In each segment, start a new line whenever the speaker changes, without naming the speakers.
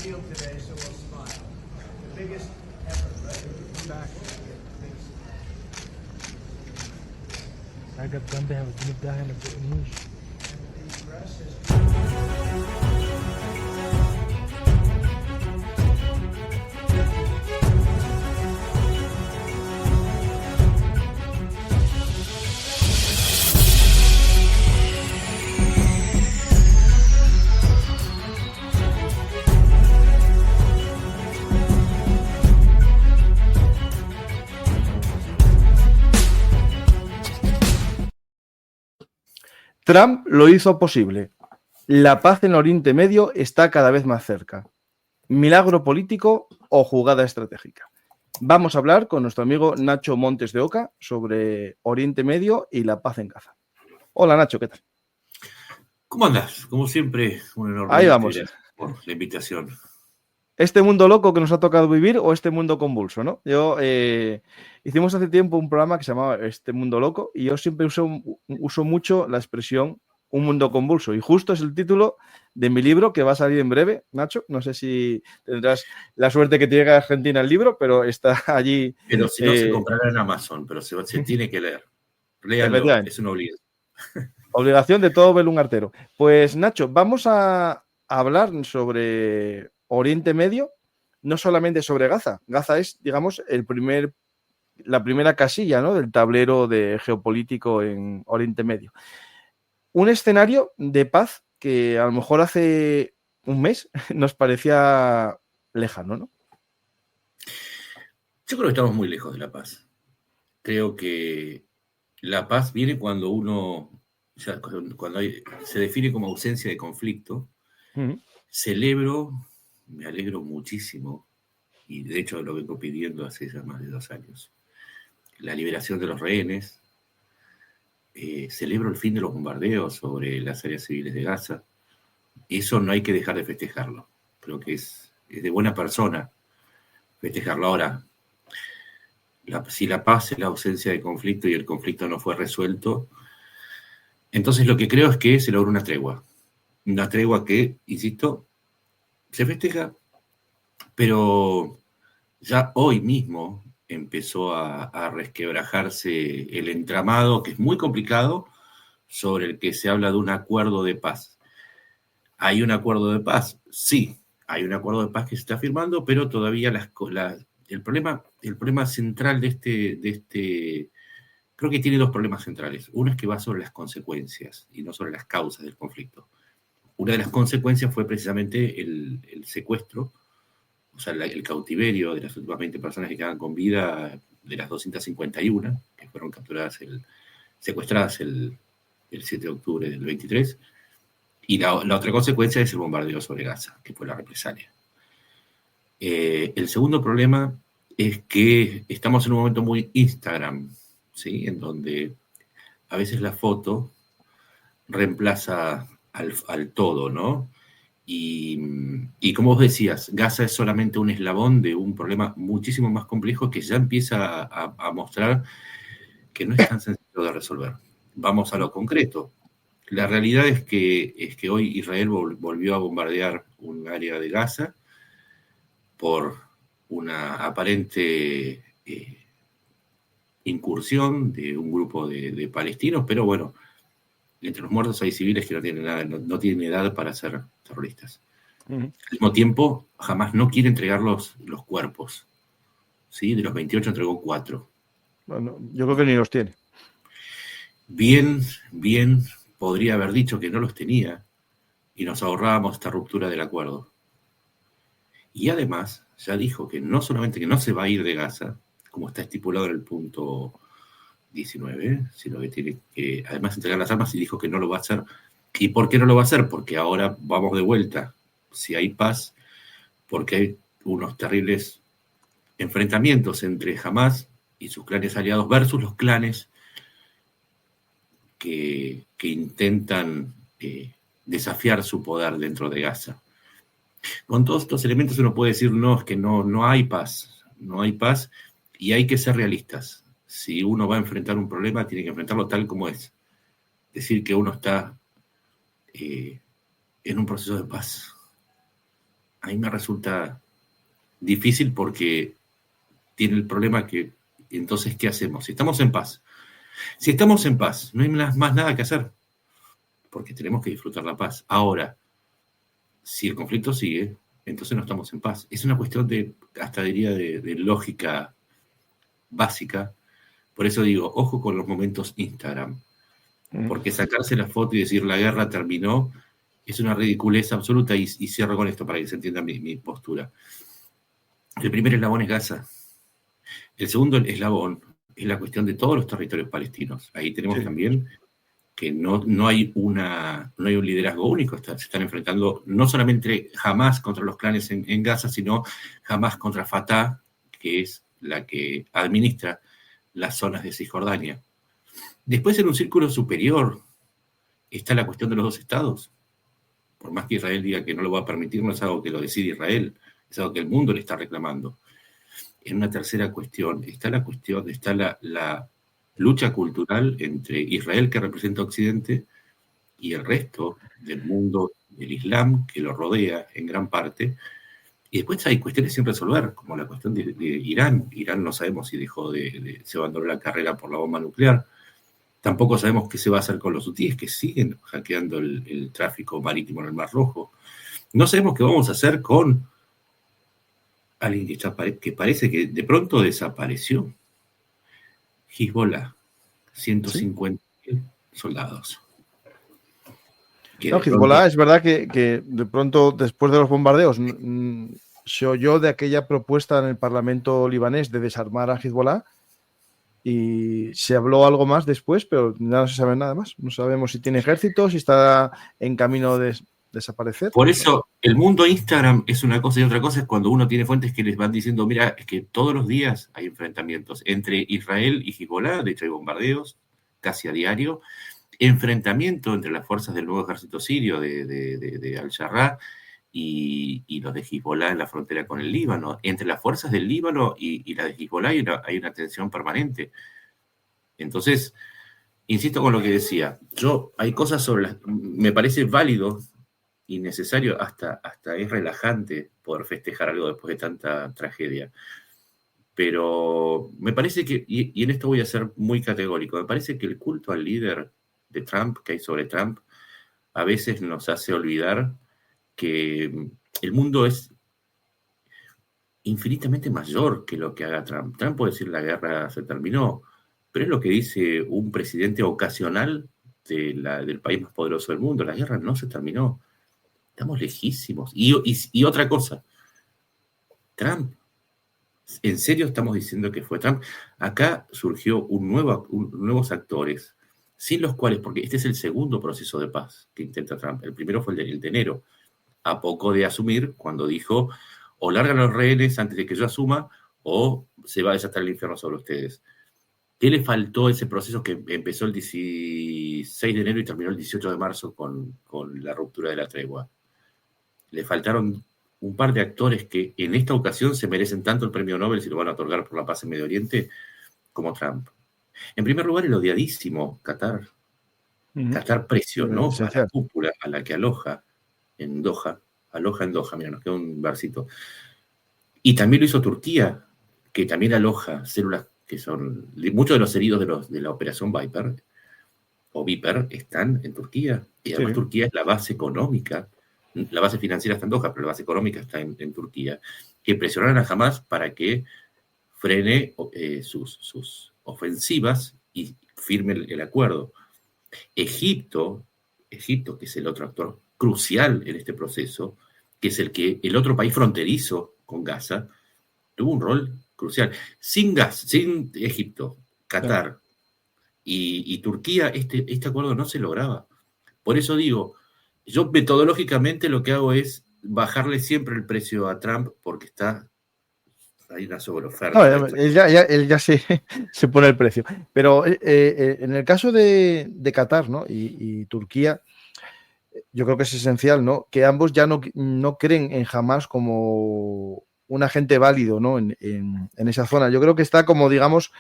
deal today, so we'll smile. The biggest effort, right?
حاجة بجنبها بتجيب ده ما تزقنيش.
And the press is
Trump lo hizo posible. La paz en Oriente Medio está cada vez más cerca. ¿Milagro político o jugada estratégica? Vamos a hablar con nuestro amigo Nacho Montes de Oca sobre Oriente Medio y la paz en Gaza. Hola Nacho, ¿qué tal?
¿Cómo andás? Como siempre, un enorme
Ahí vamos.
gracias por la invitación.
¿Este mundo loco que nos ha tocado vivir o este mundo convulso, no? Hicimos hace tiempo un programa que se llamaba Este Mundo Loco y yo siempre uso mucho la expresión un mundo convulso y justo es el título de mi libro que va a salir en breve, Nacho. No sé si tendrás la suerte que te llegue a Argentina el libro, pero está allí.
Pero si no se comprará en Amazon, pero se tiene que leer. Léanlo, es una obligación.
Obligación de todo belungartero. Pues Nacho, vamos a hablar sobre Oriente Medio, no solamente sobre Gaza. Gaza es, digamos, la primera casilla, ¿no?, del tablero geopolítico en Oriente Medio. Un escenario de paz que a lo mejor hace un mes nos parecía lejano, ¿no?
Yo creo que estamos muy lejos de la paz. Creo que la paz viene cuando se define como ausencia de conflicto. Me alegro muchísimo, y de hecho lo vengo pidiendo hace ya más de 2 años, la liberación de los rehenes. Celebro el fin de los bombardeos sobre las áreas civiles de Gaza. Eso no hay que dejar de festejarlo. Creo que es de buena persona festejarlo. Ahora, si la paz es la ausencia de conflicto y el conflicto no fue resuelto, entonces lo que creo es que se logra una tregua. Una tregua que, insisto, se festeja, pero ya hoy mismo empezó a resquebrajarse el entramado, que es muy complicado, sobre el que se habla de un acuerdo de paz. ¿Hay un acuerdo de paz? Sí, hay un acuerdo de paz que se está firmando, pero todavía el problema central de este, creo que tiene 2 problemas centrales. Uno es que va sobre las consecuencias y no sobre las causas del conflicto. Una de las consecuencias fue precisamente el secuestro, o sea, el cautiverio de las últimas 20 personas que quedan con vida, de las 251 que fueron secuestradas el 7 de octubre del 23. Y la otra consecuencia es el bombardeo sobre Gaza, que fue la represalia. El segundo problema es que estamos en un momento muy Instagram, ¿sí?, en donde a veces la foto reemplaza al todo, ¿no? Y como vos decías, Gaza es solamente un eslabón de un problema muchísimo más complejo que ya empieza a mostrar que no es tan sencillo de resolver. Vamos a lo concreto. La realidad es que hoy Israel volvió a bombardear un área de Gaza por una aparente incursión de un grupo de palestinos, pero bueno, entre los muertos hay civiles que no tienen edad para ser terroristas. Al mismo tiempo, Hamás no quiere entregar los cuerpos. ¿Sí? De los 28 entregó 4.
Bueno, yo creo que ni los tiene.
Bien, podría haber dicho que no los tenía y nos ahorrábamos esta ruptura del acuerdo. Y además, ya dijo que no solamente que no se va a ir de Gaza, como está estipulado en el punto 19, sino que tiene que además entregar las armas, y dijo que no lo va a hacer. ¿Y por qué no lo va a hacer? Porque ahora vamos de vuelta. Si hay paz, porque hay unos terribles enfrentamientos entre Hamás y sus clanes aliados versus los clanes que intentan desafiar su poder dentro de Gaza. Con todos estos elementos uno puede decir, no, es que no hay paz, y hay que ser realistas. Si uno va a enfrentar un problema, tiene que enfrentarlo tal como es. Decir que uno está en un proceso de paz a mí me resulta difícil porque tiene el problema que, entonces, ¿qué hacemos? Si estamos en paz, no hay más nada que hacer, porque tenemos que disfrutar la paz. Ahora, si el conflicto sigue, entonces no estamos en paz. Es una cuestión hasta diría, de lógica básica. Por eso digo, ojo con los momentos Instagram, porque sacarse la foto y decir la guerra terminó es una ridiculez absoluta, y cierro con esto para que se entienda mi postura. El primer eslabón es Gaza. El segundo eslabón es la cuestión de todos los territorios palestinos. Ahí tenemos también que no hay un liderazgo único. Se están enfrentando no solamente Hamas contra los clanes en Gaza, sino Hamas contra Fatah, que es la que administra las zonas de Cisjordania. Después, en un círculo superior, está la cuestión de los dos estados. Por más que Israel diga que no lo va a permitir, no es algo que lo decide Israel, es algo que el mundo le está reclamando. En una tercera cuestión está la lucha cultural entre Israel, que representa a Occidente, y el resto del mundo del Islam, que lo rodea en gran parte. Y después hay cuestiones sin resolver, como la cuestión de Irán. Irán no sabemos si se abandonó la carrera por la bomba nuclear. Tampoco sabemos qué se va a hacer con los hutíes, que siguen hackeando el tráfico marítimo en el Mar Rojo. No sabemos qué vamos a hacer con alguien que parece que de pronto desapareció. Hezbollah, 150.000 soldados.
No, Hezbollah es verdad que de pronto, después de los bombardeos, se oyó de aquella propuesta en el Parlamento libanés de desarmar a Hezbollah, y se habló algo más después, pero ya no se sabe nada más. No sabemos si tiene ejército, si está en camino de desaparecer.
Por eso el mundo Instagram es una cosa, y otra cosa es cuando uno tiene fuentes que les van diciendo, mira, es que todos los días hay enfrentamientos entre Israel y Hezbollah. De hecho hay bombardeos casi a diario, enfrentamiento entre las fuerzas del nuevo ejército sirio de Al-Sharra y los de Hezbollah en la frontera con el Líbano. Entre las fuerzas del Líbano y las de Hezbollah hay una tensión permanente. Entonces, insisto con lo que decía, hay cosas me parece válido y necesario, hasta es relajante poder festejar algo después de tanta tragedia. Pero me parece que, y en esto voy a ser muy categórico, me parece que el culto al líder de Trump, que hay sobre Trump, a veces nos hace olvidar que el mundo es infinitamente mayor que lo que haga Trump. Trump puede decir la guerra se terminó, pero es lo que dice un presidente ocasional del país más poderoso del mundo. La guerra no se terminó. Estamos lejísimos. Y otra cosa, Trump, ¿en serio estamos diciendo que fue Trump? Acá surgió nuevos actores, sin los cuales, porque este es el segundo proceso de paz que intenta Trump. El primero fue el de enero, a poco de asumir, cuando dijo, o largan los rehenes antes de que yo asuma, o se va a desatar el infierno sobre ustedes. ¿Qué le faltó a ese proceso que empezó el 16 de enero y terminó el 18 de marzo con la ruptura de la tregua? Le faltaron un par de actores que en esta ocasión se merecen tanto el premio Nobel, si lo van a otorgar por la paz en Medio Oriente, como Trump. En primer lugar, el odiadísimo Qatar. Qatar presionó a la cúpula a la que aloja en Doha. Mira, nos queda un versito. Y también lo hizo Turquía, que también aloja células que son... Muchos de los heridos de la operación Viper están en Turquía. Y además Turquía es la base económica. La base financiera está en Doha, pero la base económica está en Turquía, que presionaron a Hamas para que frene sus ofensivas y firme el acuerdo. Egipto, que es el otro actor crucial en este proceso, que es el otro país fronterizo con Gaza, tuvo un rol crucial. Sin Egipto, Qatar y Turquía, este acuerdo no se lograba. Por eso digo, yo metodológicamente lo que hago es bajarle siempre el precio a Trump, porque hay una sobreoferta.
No, él ya se pone el precio. Pero en el caso de Qatar, ¿no? y Turquía, yo creo que es esencial, ¿no? Que ambos ya no creen en Hamas como un agente válido, ¿no? en esa zona. Yo creo que está como, digamos,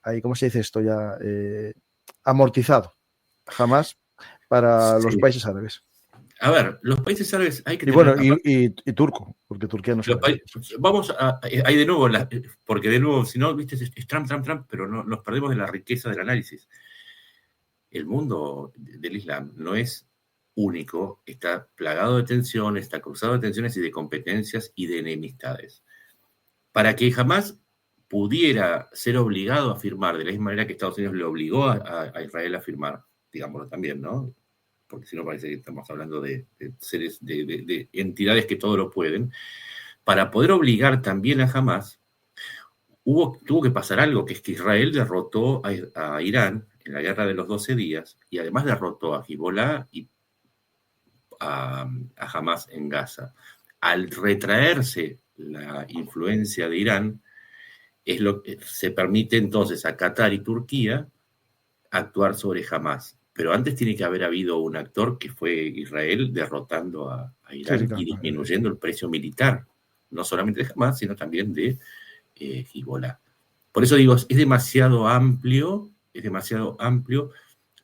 ahí, ¿cómo se dice esto ya? Amortizado. Hamas para los países árabes.
A ver, los países árabes hay que
Y
tener...
bueno, y turco, porque Turquía no se
hay de nuevo, porque de nuevo, si no, viste, es Trump, pero no, nos perdemos de la riqueza del análisis. El mundo del Islam no es único, está plagado de tensiones, está cruzado de tensiones y de competencias y de enemistades. Para que jamás pudiera ser obligado a firmar, de la misma manera que Estados Unidos le obligó a Israel a firmar, digámoslo también, ¿no? Porque si no parece que estamos hablando de seres, de entidades que todo lo pueden. Para poder obligar también a Hamas, tuvo que pasar algo, que es que Israel derrotó a Irán en la guerra de los 12 días y además derrotó a Hezbollah y a Hamas en Gaza. Al retraerse la influencia de Irán, es lo que se permite entonces a Qatar y Turquía actuar sobre Hamas. Pero antes tiene que haber habido un actor que fue Israel derrotando a Irán
Sí, claro,
y disminuyendo el precio militar, no solamente de Hamas, sino también de Hezbollah. Por eso digo, es demasiado amplio.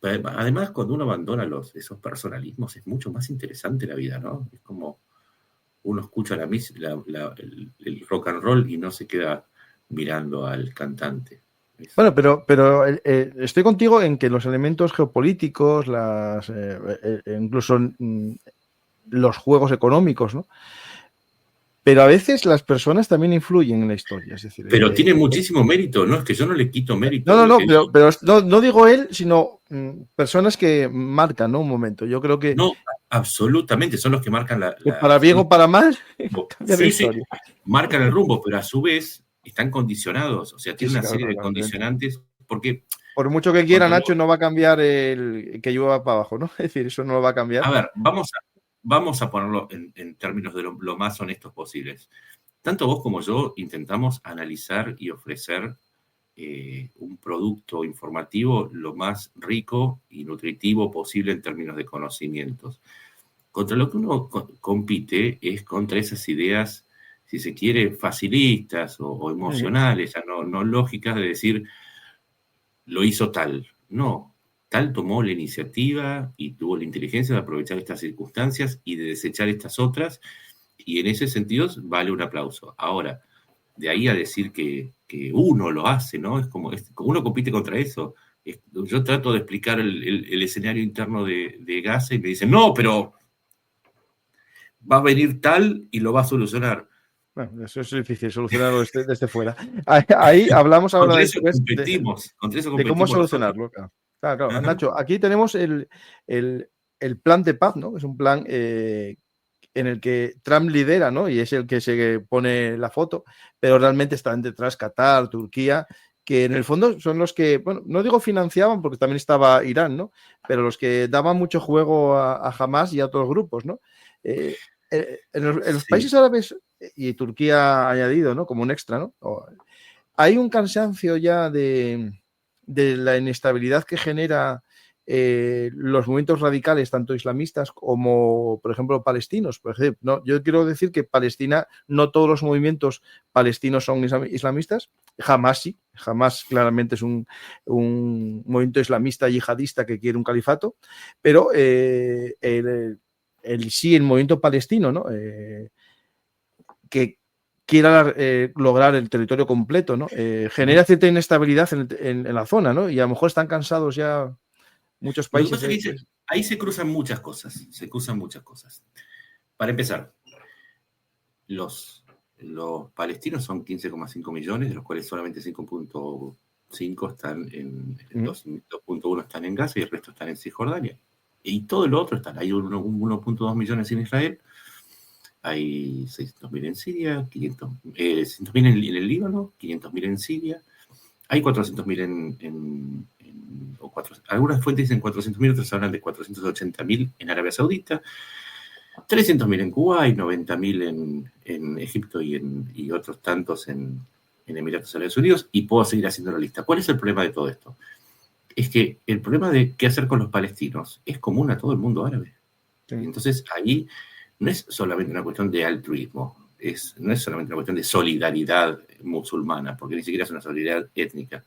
Además, cuando uno abandona esos personalismos, es mucho más interesante la vida, ¿no? Es como uno escucha el rock and roll y no se queda mirando al cantante.
Bueno, pero estoy contigo en que los elementos geopolíticos, incluso los juegos económicos, ¿no? Pero a veces las personas también influyen en la historia. Es decir,
pero tiene muchísimo mérito, ¿no? Es que yo no le quito mérito.
No, pero no digo él, sino personas que marcan, ¿no? Un momento. Yo creo que...
No, absolutamente, son los que marcan
para bien o para mal, cambia la
historia. Sí, marcan el rumbo, pero a su vez están condicionados, o sea, tienen una serie de condicionantes, porque...
Por mucho que quiera, Nacho, no va a cambiar el que llueva para abajo, ¿no? Es decir, eso no lo va a cambiar.
A ver, vamos a ponerlo en términos de lo más honestos posibles. Tanto vos como yo intentamos analizar y ofrecer un producto informativo lo más rico y nutritivo posible en términos de conocimientos. Contra lo que uno compite es contra esas ideas, si se quiere, facilistas o emocionales, ya no lógicas de decir, lo hizo tal. No, tal tomó la iniciativa y tuvo la inteligencia de aprovechar estas circunstancias y de desechar estas otras, y en ese sentido vale un aplauso. Ahora, de ahí a decir que uno lo hace, ¿no? Es como uno compite contra eso. Yo trato de explicar el escenario interno de Gaza y me dicen, no, pero va a venir tal y lo va a solucionar.
Bueno, eso es difícil, solucionarlo desde fuera. Ahí hablamos ahora
contra eso competimos.
De cómo solucionarlo. Claro. Nacho, aquí tenemos el plan de paz, ¿no? Es un plan en el que Trump lidera, ¿no? Y es el que se pone la foto, pero realmente están detrás Qatar, Turquía, que en el fondo son los que, bueno, no digo financiaban, porque también estaba Irán, ¿no? Pero los que daban mucho juego a Hamas y a otros grupos, ¿no? En los países árabes, y Turquía añadido, ¿no? Como un extra, ¿no? Hay un cansancio ya de la inestabilidad que genera los movimientos radicales, tanto islamistas como, por ejemplo, palestinos. Por ejemplo, ¿no? Yo quiero decir que Palestina, no todos los movimientos palestinos son islamistas, jamás sí, jamás claramente es un movimiento islamista yihadista que quiere un califato, pero el movimiento palestino, ¿no? Que quiera lograr el territorio completo, ¿no? Genera cierta inestabilidad en la zona, ¿no? Y a lo mejor están cansados ya muchos países.
Ahí se cruzan muchas cosas. Para empezar, los palestinos son 15,5 millones, de los cuales solamente 5.5 están 2.1 están en Gaza y el resto están en Cisjordania. Y todo lo otro están. Hay 1.2 millones en Israel, hay 600.000 en Siria, 600.000 en el Líbano, 500.000 en Siria, hay 400.000 algunas fuentes dicen 400.000, otras hablan de 480.000 en Arabia Saudita, 300.000 en Kuwait, 90.000 en Egipto y otros tantos en Emiratos Árabes Unidos, y puedo seguir haciendo la lista. ¿Cuál es el problema de todo esto? Es que el problema de qué hacer con los palestinos es común a todo el mundo árabe. Sí. Entonces ahí no es solamente una cuestión de altruismo, no es solamente una cuestión de solidaridad musulmana, porque ni siquiera es una solidaridad étnica.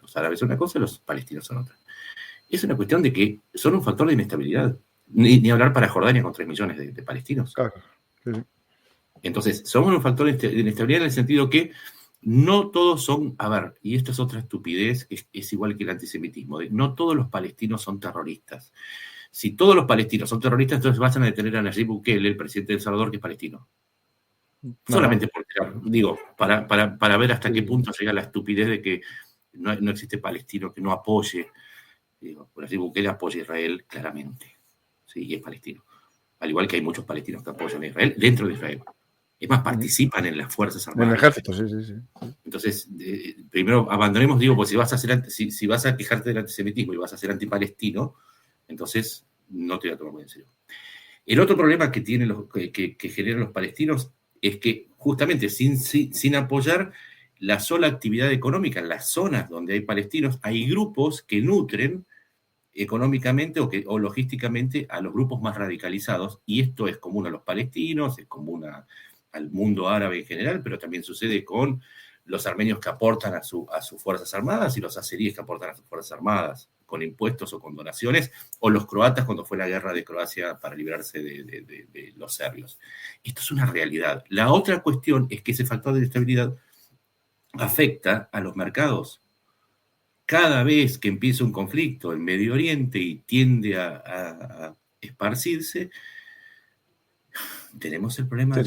Los árabes son una cosa, los palestinos son otra. Es una cuestión de que son un factor de inestabilidad. Ni hablar para Jordania con 3 millones de palestinos.
Claro. Sí, sí.
Entonces, somos un factor de inestabilidad en el sentido que no todos son, a ver, y esto es otra estupidez, es igual que el antisemitismo, no todos los palestinos son terroristas. Si todos los palestinos son terroristas, entonces vas a detener a Nayib Bukele, el presidente de El Salvador, que es palestino. Solamente porque, digo, para ver hasta qué punto llega la estupidez de que no existe palestino que no apoye. Digo, Nayib Bukele apoya a Israel claramente, sí, y es palestino. Al igual que hay muchos palestinos que apoyan a Israel dentro de Israel. Es más, participan en las Fuerzas Armadas.
En el ejército, sí.
Entonces, primero abandonemos, digo, pues si vas a quejarte del antisemitismo y vas a ser antipalestino, entonces no te voy a tomar muy en serio. El otro problema que tienen que generan los palestinos es que justamente sin apoyar la sola actividad económica en las zonas donde hay palestinos, hay grupos que nutren económicamente o logísticamente a los grupos más radicalizados, y esto es común a los palestinos, es común al mundo árabe en general, pero también sucede con los armenios que aportan a sus Fuerzas Armadas y los azeríes que aportan a sus Fuerzas Armadas, con impuestos o con donaciones, o los croatas cuando fue la guerra de Croacia para librarse de los serbios. Esto es una realidad. La otra cuestión es que ese factor de inestabilidad afecta a los mercados. Cada vez que empieza un conflicto en Medio Oriente y tiende a esparcirse, tenemos el problema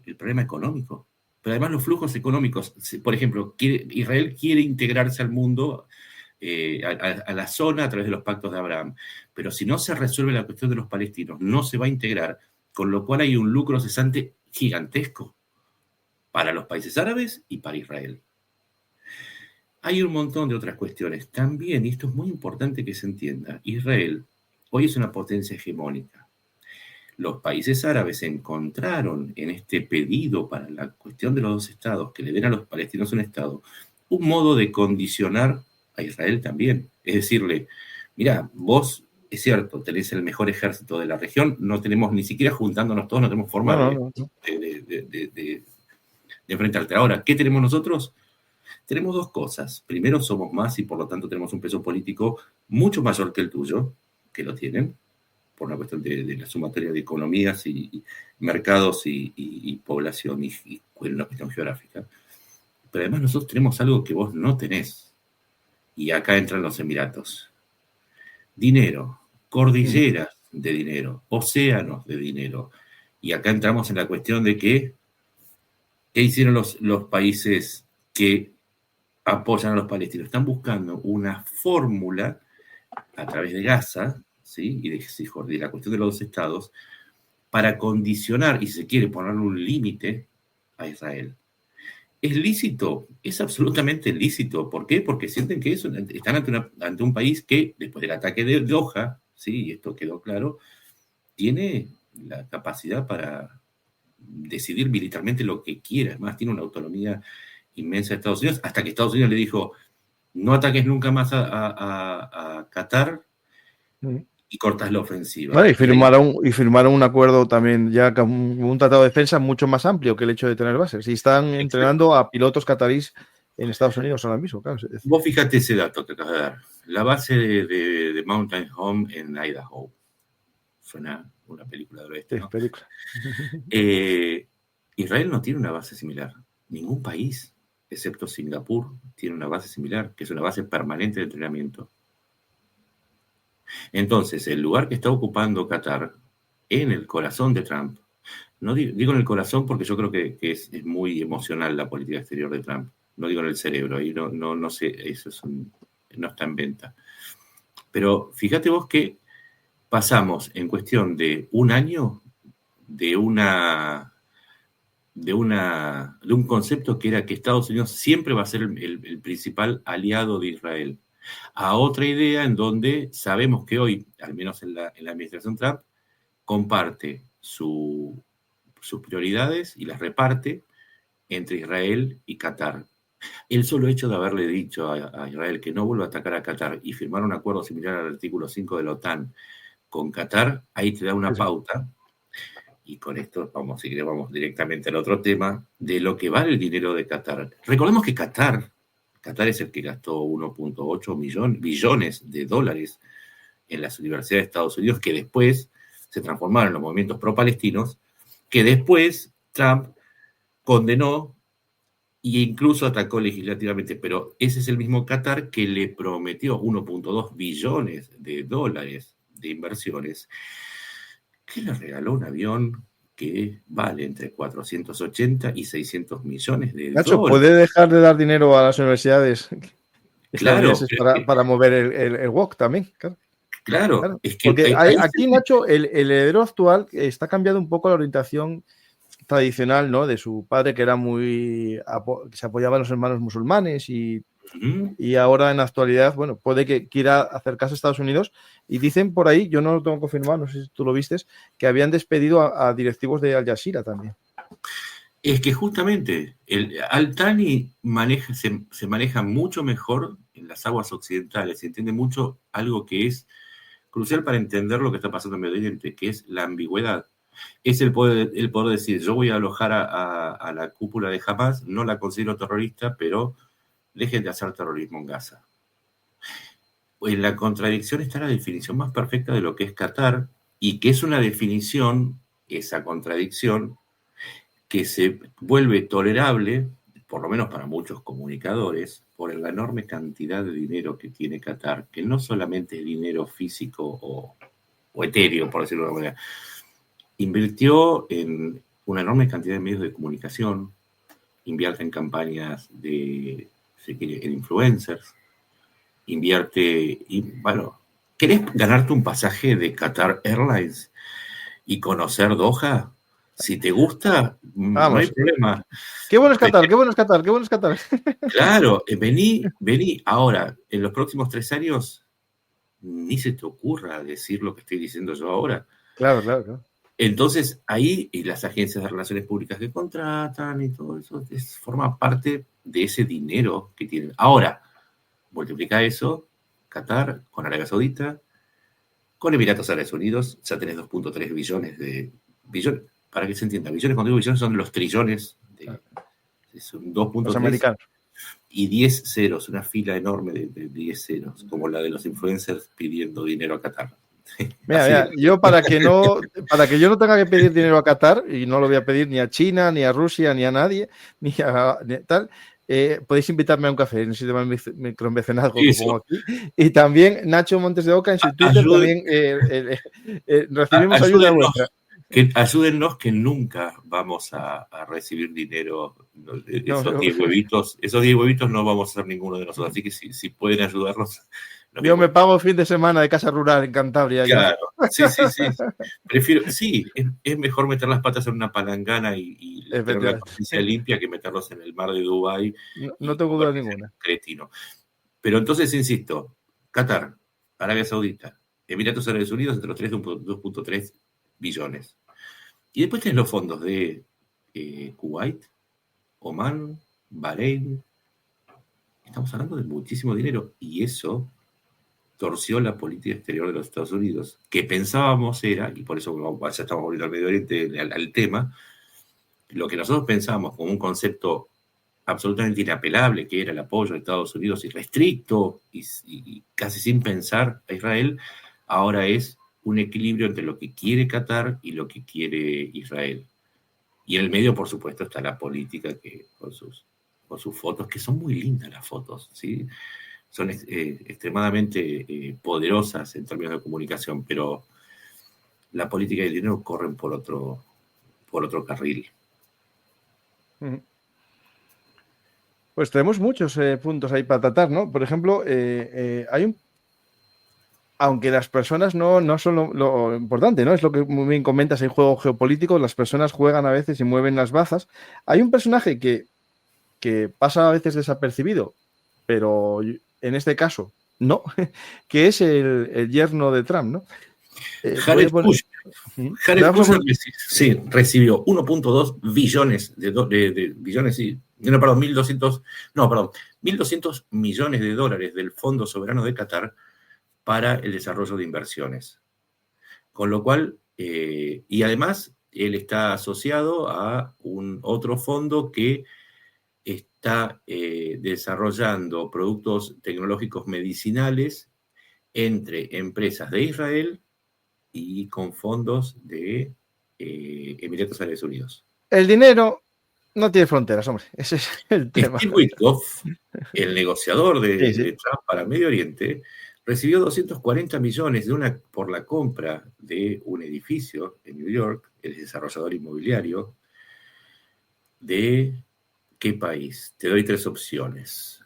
el problema económico. Pero además los flujos económicos, por ejemplo, Israel quiere integrarse al mundo, a la zona a través de los pactos de Abraham, pero si no se resuelve la cuestión de los palestinos, no se va a integrar, con lo cual hay un lucro cesante gigantesco para los países árabes y para Israel. Hay un montón de otras cuestiones. También, y esto es muy importante que se entienda, Israel hoy es una potencia hegemónica. Los países árabes encontraron en este pedido para la cuestión de los dos estados, que le den a los palestinos un estado, un modo de condicionar a Israel también. Es decirle, mira, vos, es cierto, tenés el mejor ejército de la región, no tenemos, ni siquiera juntándonos todos, no tenemos forma de enfrentarte. Ahora, ¿qué tenemos nosotros? Tenemos dos cosas. Primero, somos más y por lo tanto tenemos un peso político mucho mayor que el tuyo, que lo tienen, por una cuestión de la sumatoria de economías y mercados y población y una cuestión geográfica. Pero además nosotros tenemos algo que vos no tenés. Y acá entran los Emiratos. Dinero, cordilleras de dinero, océanos de dinero. Y acá entramos en la cuestión de ¿qué hicieron los países que apoyan a los palestinos? Están buscando una fórmula a través de Gaza, ¿sí? Y de la cuestión de los dos estados, para condicionar, y si se quiere poner un límite a Israel. ¿Es lícito? Es absolutamente lícito. ¿Por qué? Porque sienten que están ante un país que, después del ataque de Doha, ¿sí? Y esto quedó claro, tiene la capacidad para decidir militarmente lo que quiera. Además, tiene una autonomía inmensa de Estados Unidos, hasta que Estados Unidos le dijo, no ataques nunca más a Qatar y cortas la ofensiva.
Vale, y firmaron un acuerdo también, ya con un tratado de defensa mucho más amplio que el hecho de tener bases. Y están entrenando a pilotos catarís en Estados Unidos ahora mismo. Claro.
Vos fíjate ese dato que acabas de dar. La base de Mountain Home en Idaho. Suena una película del oeste, ¿no?
Película.
Israel no tiene una base similar. Ningún país, excepto Singapur, tiene una base similar, que es una base permanente de entrenamiento. Entonces, el lugar que está ocupando Qatar, en el corazón de Trump, no digo en el corazón porque yo creo que es muy emocional la política exterior de Trump, no digo en el cerebro, ahí no sé, eso no está en venta. Pero fíjate vos que pasamos en cuestión de un año de un concepto que era que Estados Unidos siempre va a ser el principal aliado de Israel, a otra idea en donde sabemos que hoy, al menos en la administración Trump, comparte sus prioridades y las reparte entre Israel y Qatar. El solo hecho de haberle dicho a Israel que no vuelva a atacar a Qatar y firmar un acuerdo similar al artículo 5 de la OTAN con Qatar, ahí te da una pauta. Y con esto vamos directamente al otro tema de lo que vale el dinero de Qatar. Recordemos que Qatar es el que gastó 1.8 billones de dólares en las universidades de Estados Unidos, que después se transformaron en los movimientos pro-palestinos, que después Trump condenó e incluso atacó legislativamente, pero ese es el mismo Qatar que le prometió 1.2 billones de dólares de inversiones, que le regaló un avión que vale entre 480 y 600 millones de
Nacho,
dólares.
¿puede dejar de dar dinero a las universidades
Claro,
estadounidenses para mover el WOC también? Claro.
claro, es que
Porque
ahí
aquí, Nacho, el heredero actual está cambiando un poco la orientación tradicional, ¿no? De su padre, que era que se apoyaba en los hermanos musulmanes y ahora en la actualidad, bueno, puede que quiera acercarse a Estados Unidos y dicen por ahí, yo no lo tengo confirmado, no sé si tú lo vistes, que habían despedido a directivos de Al Jazeera también.
Es que justamente el Al-Thani se maneja mucho mejor en las aguas occidentales, se entiende mucho algo que es crucial para entender lo que está pasando en Medio Oriente, que es la ambigüedad. Es el poder decir, yo voy a alojar a la cúpula de Hamas, no la considero terrorista, pero dejen de hacer terrorismo en Gaza. En la contradicción está la definición más perfecta de lo que es Qatar, y que es una definición, esa contradicción, que se vuelve tolerable, por lo menos para muchos comunicadores, por la enorme cantidad de dinero que tiene Qatar, que no solamente es dinero físico o etéreo, por decirlo de alguna manera. Invirtió en una enorme cantidad de medios de comunicación, invierte en campañas en influencers, ¿querés ganarte un pasaje de Qatar Airlines y conocer Doha? Si te gusta,
Vamos.
no hay problema.
Qué bueno es Qatar, qué bueno es Qatar, qué bueno es Qatar.
Claro, vení. Ahora, en los próximos 3 años, ni se te ocurra decir lo que estoy diciendo yo ahora.
Claro.
Entonces, ahí y las agencias de relaciones públicas que contratan y todo eso, forma parte de ese dinero que tienen. Ahora, multiplica eso, Qatar con Arabia Saudita, con Emiratos Árabes Unidos, ya tenés 2.3 billones de billones. Para que se entienda, billones, cuando digo billones son los trillones, son 2.3
los americanos.
Y 10 ceros, una fila enorme de 10 ceros, como la de los influencers pidiendo dinero a Qatar.
Mira, yo para que yo no tenga que pedir dinero a Qatar, y no lo voy a pedir ni a China, ni a Rusia, ni a nadie, ni tal, podéis invitarme a un café, necesito más micromecenazgo que pongo aquí. Y también Nacho Montes de Oca en su Twitter también recibimos ayuda vuestra.
Ayúdennos que nunca vamos a recibir dinero. Esos 10 huevitos no vamos a ser ninguno de nosotros, así que si pueden ayudarnos.
Yo me pago fin de semana de casa rural en Cantabria.
Claro, sí. Es mejor meter las patas en una palangana y tener la conciencia limpia que meterlos en el mar de Dubái.
No tengo duda ninguna.
Cretino. Pero entonces, insisto, Qatar, Arabia Saudita, Emiratos Árabes Unidos, entre los 2.3 billones. Y después tenés los fondos de Kuwait, Omán, Bahrein. Estamos hablando de muchísimo dinero. Y eso torció la política exterior de los Estados Unidos, que pensábamos era, y por eso ya estamos volviendo al Medio Oriente, al tema, lo que nosotros pensábamos como un concepto absolutamente inapelable, que era el apoyo de Estados Unidos irrestricto y casi sin pensar a Israel, ahora es un equilibrio entre lo que quiere Qatar y lo que quiere Israel. Y en el medio, por supuesto, está la política que con sus fotos, que son muy lindas las fotos, ¿sí? Son extremadamente poderosas en términos de comunicación, pero la política y el dinero corren por otro carril.
Pues tenemos muchos puntos ahí para tratar, ¿no? Por ejemplo, aunque las personas no son lo importante, ¿no? Es lo que muy bien comentas, hay juego geopolítico, las personas juegan a veces y mueven las bazas. Hay un personaje que pasa a veces desapercibido, pero en este caso no, que es el yerno de Trump, ¿no?
Jared Kushner recibió 1.2 billones de billones, sí. 1.200 millones de dólares del Fondo Soberano de Qatar para el desarrollo de inversiones. Con lo cual, y además, él está asociado a un otro fondo que está desarrollando productos tecnológicos medicinales entre empresas de Israel y con fondos de Emiratos Árabes Unidos.
El dinero no tiene fronteras, hombre. Ese es el tema.
Steve Witkoff, el negociador de,
Sí.
de Trump para Medio Oriente, recibió 240 millones por la compra de un edificio en New York, el desarrollador inmobiliario, ¿de qué país? Te doy 3 opciones.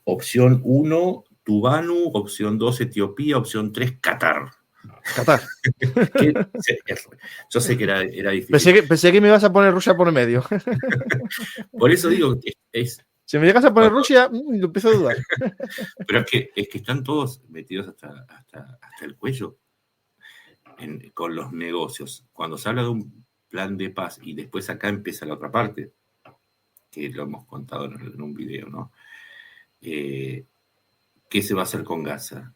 Opción 1, Tuvalu, opción 2, Etiopía, opción 3, Qatar.
Qatar.
Yo sé que era difícil.
Pensé que me ibas a poner Rusia por el medio.
Por eso digo que
Si me llegas a poner Rusia, lo empiezo a dudar.
pero es que están todos metidos hasta el cuello con los negocios. Cuando se habla de un plan de paz y después acá empieza la otra parte, que lo hemos contado en un video, ¿no? ¿Qué se va a hacer con Gaza?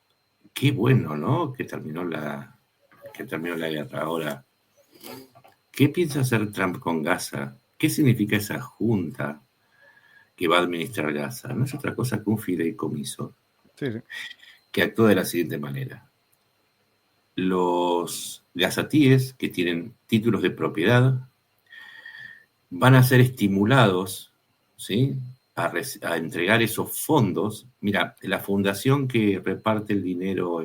Qué bueno, ¿no? Que terminó la guerra. Ahora, ¿qué piensa hacer Trump con Gaza? ¿Qué significa esa junta que va a administrar Gaza? No es otra cosa que un fideicomiso
Sí.
que actúa de la siguiente manera. Los gazatíes que tienen títulos de propiedad van a ser estimulados, ¿sí?, a entregar esos fondos. Mira, la fundación que reparte el dinero,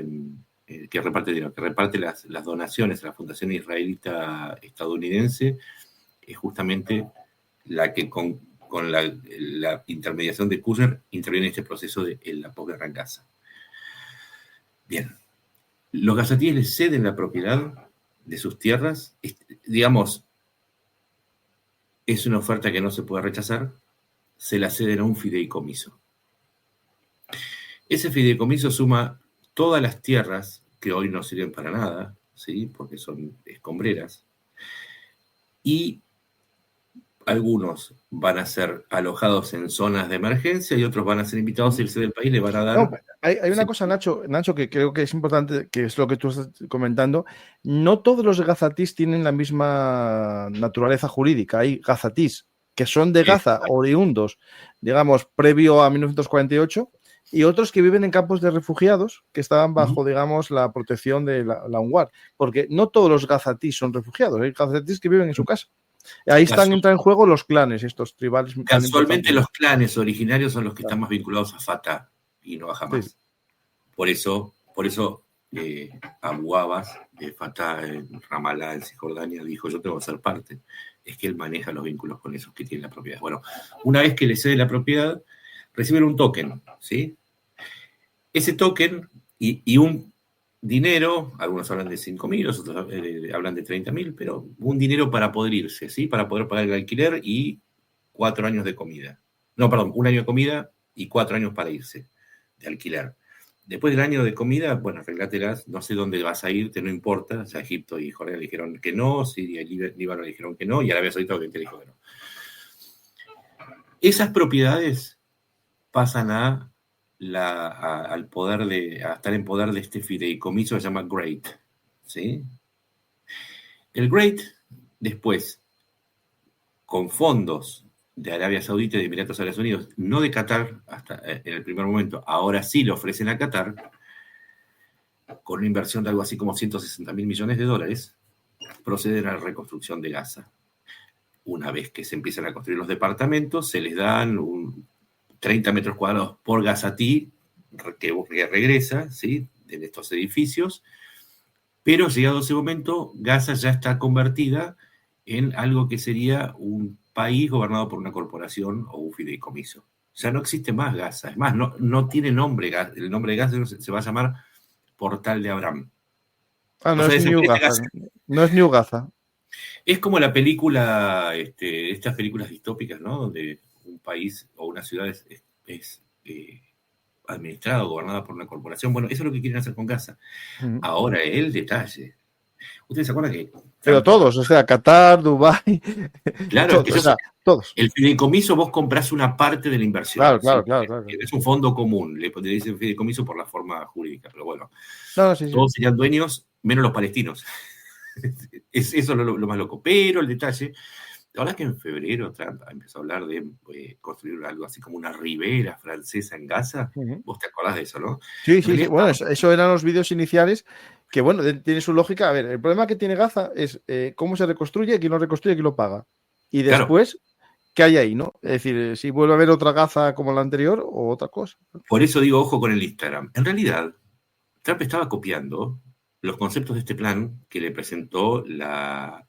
que reparte las donaciones a la Fundación Israelita Estadounidense, es justamente la que con la intermediación de Kushner interviene en este proceso de la posguerra en Gaza. Bien, los gazatíes les ceden la propiedad de sus tierras, digamos, es una oferta que no se puede rechazar, se la ceden a un fideicomiso. Ese fideicomiso suma todas las tierras que hoy no sirven para nada, ¿sí?, porque son escombreras, y algunos van a ser alojados en zonas de emergencia y otros van a ser invitados a irse del país, le van a dar...
No, hay una cosa, Nacho, que creo que es importante, que es lo que tú estás comentando. No todos los gazatís tienen la misma naturaleza jurídica. Hay gazatís que son de Gaza, oriundos, digamos, previo a 1948, y otros que viven en campos de refugiados que estaban bajo, digamos, la protección de la UNRWA. Porque no todos los gazatís son refugiados, hay gazatís que viven en su casa. Ahí entran en juego los clanes, estos tribales.
Casualmente los clanes originarios son los que están más vinculados a Fatah y no a Hamas. Sí. Por eso Abu Abbas de Fatah en Ramallah, en Cisjordania, dijo: yo tengo que ser parte. Es que él maneja los vínculos con esos que tienen la propiedad. Bueno, una vez que le cede la propiedad, reciben un token, ¿sí? Ese token y un dinero, algunos hablan de 5.000, otros hablan de 30.000, pero un dinero para poder irse, ¿sí? Para poder pagar el alquiler y 4 años de comida. No, perdón, 1 año de comida y 4 años para irse de alquiler. Después del año de comida, bueno, arreglátelas, no sé dónde vas a irte, no importa. O sea, Egipto y Jordania le dijeron que no, Siria y Líbano le dijeron que no, y Arabia Saudita obviamente le dijo que no. Esas propiedades pasan a estar en poder de este fideicomiso que se llama GREAT, ¿sí? El GREAT, después, con fondos de Arabia Saudita y de Emiratos Árabes Unidos, no de Qatar hasta en el primer momento, ahora sí le ofrecen a Qatar, con una inversión de algo así como 160.000 millones de dólares, proceden a la reconstrucción de Gaza. Una vez que se empiezan a construir los departamentos, se les dan 30 metros cuadrados por gazatí que regresa, ¿sí?, en estos edificios, pero llegado ese momento, Gaza ya está convertida en algo que sería un país gobernado por una corporación o un fideicomiso. O sea, no existe más Gaza. Es más, no tiene nombre. El nombre de Gaza se va a llamar Portal de Abraham.
No es New Gaza. No es New Gaza.
Es como la película, estas películas distópicas, ¿no?, donde un país o una ciudad es administrada o gobernada por una corporación. Bueno, eso es lo que quieren hacer con Gaza. Ahora, el detalle. ¿Ustedes se acuerdan que...
Pero todos, o sea, Qatar, Dubái...
Claro,
todos, todos.
El fideicomiso vos comprás una parte de la inversión.
Claro.
Es un fondo común, le dicen fideicomiso por la forma jurídica, pero bueno.
Sí.
Todos serían dueños, menos los palestinos. Eso es lo más loco. Pero el detalle Ahora que en febrero Trump empezó a hablar de construir algo así como una ribera francesa en Gaza.
Ujú.
Vos te acordás de eso, ¿no?
Sí,
En
sí, sí.
realidad,
Bueno, eso eran los vídeos iniciales que, bueno, tiene su lógica. A ver, el problema que tiene Gaza es cómo se reconstruye, quién lo reconstruye, quién lo paga. Y
claro,
después, ¿qué hay ahí, no? Es decir, si vuelve a haber otra Gaza como la anterior o otra cosa.
por eso digo ojo con el Instagram. En realidad, Trump estaba copiando los conceptos de este plan que le presentó la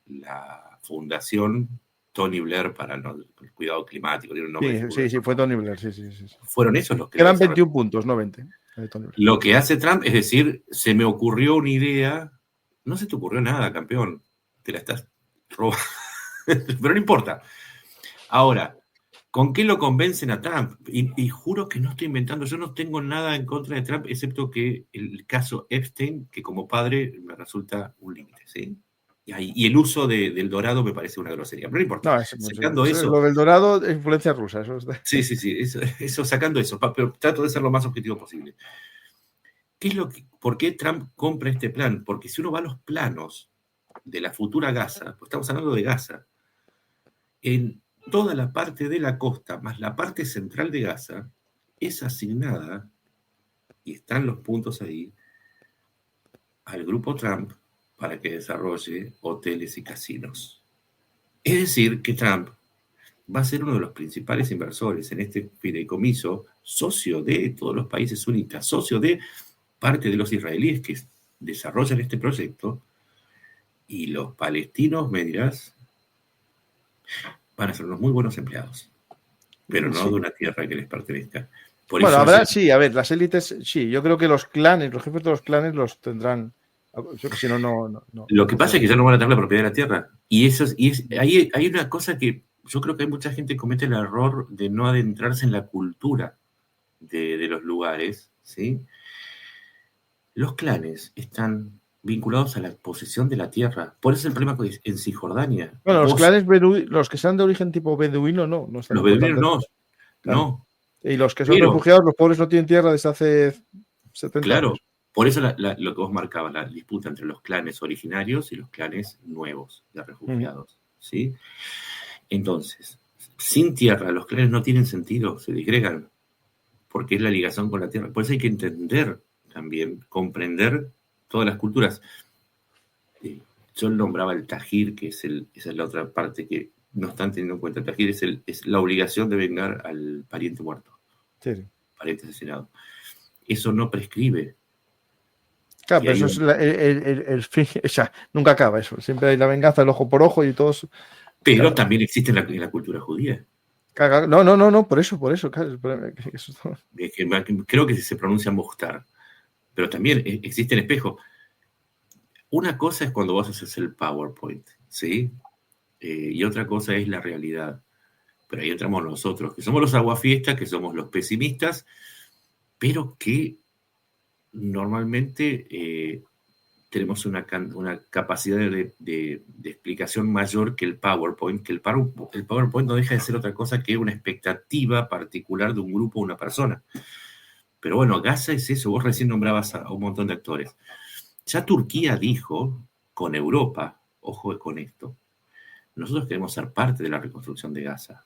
Fundación Tony Blair para el cuidado climático, tiene un nombre
Sí,
seguro.
sí, sí, fue Tony Blair, sí, sí, sí.
Fueron esos los que lo
Eran
desarrollaron.
21 puntos, no 20. De Tony Blair.
Lo que hace Trump es decir, se me ocurrió una idea, no se te ocurrió nada, campeón, te la estás robando, pero no importa. Ahora, ¿con qué lo convencen a Trump? Y juro que no estoy inventando, yo no tengo nada en contra de Trump, excepto que el caso Epstein, que como padre me resulta un límite, ¿sí? Y el uso del dorado me parece una grosería, pero no importa.
No,
Sacando eso,
lo del dorado es influencia rusa. Eso es
sí, eso sacando eso, pero trato de ser lo más objetivo posible. ¿Por qué Trump compra este plan? Porque si uno va a los planos de la futura Gaza, pues estamos hablando de Gaza, en toda la parte de la costa, más la parte central de Gaza, es asignada, y están los puntos ahí, al grupo Trump para que desarrolle hoteles y casinos. Es decir, que Trump va a ser uno de los principales inversores en este fideicomiso, socio de todos los países sunitas, socio de parte de los israelíes que desarrollan este proyecto, y los palestinos, me dirás, van a ser unos muy buenos empleados, pero no
sí.
de una tierra que les pertenezca. Por
Bueno,
eso
habrá, sí, a ver, las élites, sí, yo creo que los clanes, los jefes de los clanes los tendrán. Si no, no.
lo que pasa es que ya no van a tener la propiedad de la tierra. Ahí hay una cosa que yo creo que hay mucha gente que comete el error de no adentrarse en la cultura de los lugares, ¿sí? Los clanes están vinculados a la posesión de la tierra. Por eso es el problema en Cisjordania.
Bueno, los clanes los que sean de origen tipo beduino, no están
Los beduinos
importantes. Claro.
no.
Y los que son
Pero,
refugiados, los pobres no tienen tierra desde hace 70
claro,
años.
por eso lo que vos marcabas, la disputa entre los clanes originarios y los clanes nuevos de refugiados, ¿sí? Entonces, sin tierra, los clanes no tienen sentido, se disgregan, porque es la ligación con la tierra. Por eso hay que entender también, comprender todas las culturas. Yo nombraba el tajir, que esa es la otra parte que no están teniendo en cuenta. El tajir es la obligación de vengar al pariente muerto,
Sí.
pariente asesinado. Eso no prescribe.
Claro, pero eso es el fin, o sea, nunca acaba eso. Siempre hay la venganza, el ojo por ojo y todos.
Pero
claro.
también existe en la cultura judía.
No, por eso, claro.
Creo que se pronuncia Mukhtar, pero también existe el espejo. Una cosa es cuando vos haces el PowerPoint, ¿sí? Y otra cosa es la realidad. Pero ahí entramos nosotros, que somos los aguafiestas, que somos los pesimistas, pero que normalmente tenemos una capacidad de explicación mayor que el PowerPoint, que el PowerPoint no deja de ser otra cosa que una expectativa particular de un grupo o una persona. Pero bueno, Gaza es eso, vos recién nombrabas a un montón de actores. Ya Turquía dijo, con Europa, ojo con esto, nosotros queremos ser parte de la reconstrucción de Gaza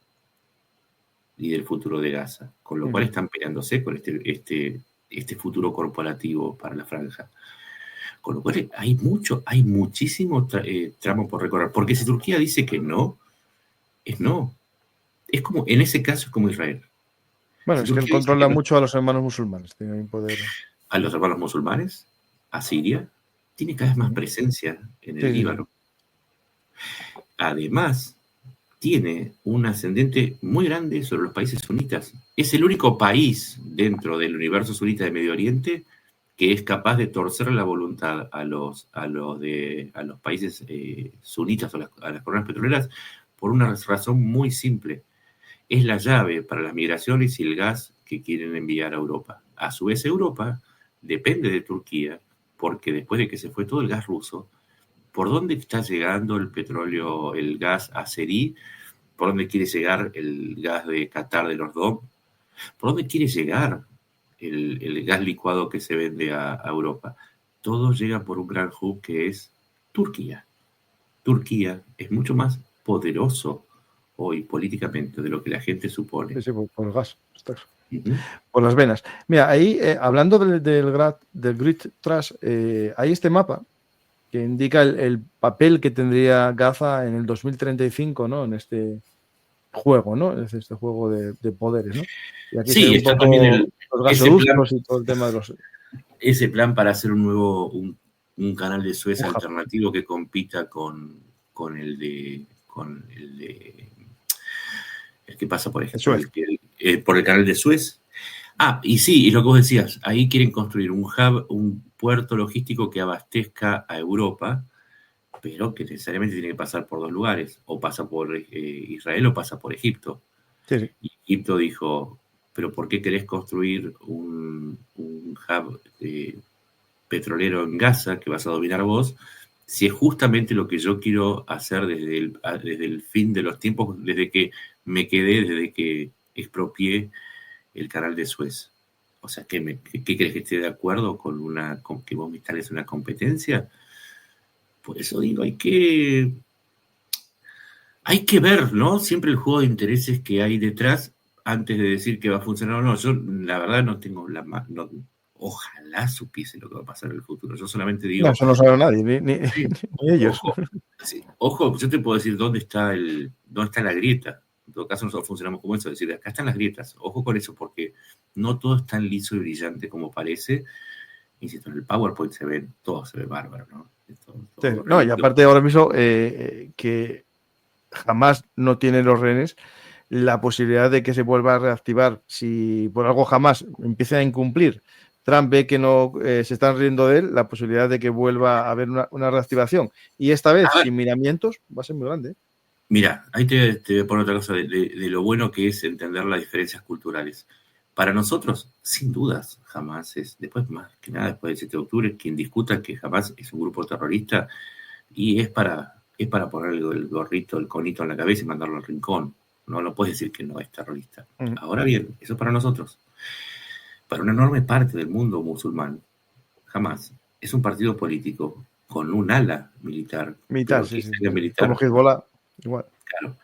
y del futuro de Gaza, con lo cual están peleándose con este futuro corporativo para la franja. Con lo cual hay muchísimo tramo por recorrer. Porque si Turquía dice que no, es no. Es como, en ese caso es como Israel.
Bueno, es que él controla mucho a los hermanos musulmanes. Tiene un poder.
A los hermanos musulmanes, a Siria, tiene cada vez más presencia en el Líbano. Además, tiene un ascendente muy grande sobre los países sunitas. Es el único país dentro del universo sunita de Medio Oriente que es capaz de torcer la voluntad a los países sunitas o a las coronas petroleras por una razón muy simple. Es la llave para las migraciones y el gas que quieren enviar a Europa. A su vez, Europa depende de Turquía, porque después de que se fue todo el gas ruso, ¿por dónde está llegando el petróleo, el gas azerí? ¿Por dónde quiere llegar el gas de Qatar de los DOM? ¿Por dónde quiere llegar el gas licuado que se vende a Europa? Todo llega por un gran hub que es Turquía. Turquía es mucho más poderoso hoy políticamente de lo que la gente supone.
Sí, sí, por el gas.
Ujú.
Por las venas. Mira, ahí, hablando del Grid Trash, hay este mapa que indica el papel que tendría Gaza en el 2035, ¿no? En este juego, ¿no? Es este juego de poderes, ¿no? Y aquí se ve
Sí,
un
está también
poco los
ese plan,
gasoductos y todo el tema de los...
ese plan para hacer un canal de Suez
Un hub.
alternativo que compita con el que pasa, por ejemplo,
Suez.
por el canal de Suez. Ah, y sí, y lo que vos decías, ahí quieren construir un hub, un puerto logístico que abastezca a Europa, pero que necesariamente tiene que pasar por dos lugares, o pasa por Israel o pasa por Egipto.
Sí, sí.
Y Egipto dijo, pero ¿por qué querés construir un hub petrolero en Gaza que vas a dominar vos? Si es justamente lo que yo quiero hacer desde el fin de los tiempos, desde que expropié el canal de Suez. O sea, ¿qué crees que esté de acuerdo con que vos me instales una competencia? Por eso digo, hay que ver, ¿no? Siempre el juego de intereses que hay detrás antes de decir que va a funcionar o no. Yo, la verdad, no tengo ojalá supiese lo que va a pasar en el futuro. Yo solamente
No,
digo,
eso no sabe nadie,
sí,
ni ellos.
ojo, sí, ojo, yo te puedo decir dónde está la grieta. En todo caso, nosotros funcionamos como eso, es decir, acá están las grietas. Ojo con eso, porque no todo es tan liso y brillante como parece. Insisto, en el PowerPoint todo se ve bárbaro, ¿no?
Sí, no, y aparte ahora mismo que jamás no tiene los rehenes, la posibilidad de que se vuelva a reactivar, si por algo jamás empiece a incumplir, Trump ve que no se están riendo de él, la posibilidad de que vuelva a haber una reactivación, y esta vez sin miramientos, va a ser muy grande.
Mira, ahí te voy a poner otra cosa de lo bueno que es entender las diferencias culturales. Para nosotros, sin dudas, Hamás es, más que nada después del 7 de octubre, quien discuta que Hamás es un grupo terrorista y es para poner el gorrito, el conito en la cabeza y mandarlo al rincón. No puedes decir que no es terrorista. Ahora bien, eso es para nosotros. Para una enorme parte del mundo musulmán, Hamás es un partido político con un ala militar.
Sí.
Militar,
como Hezbollah, igual.
Claro,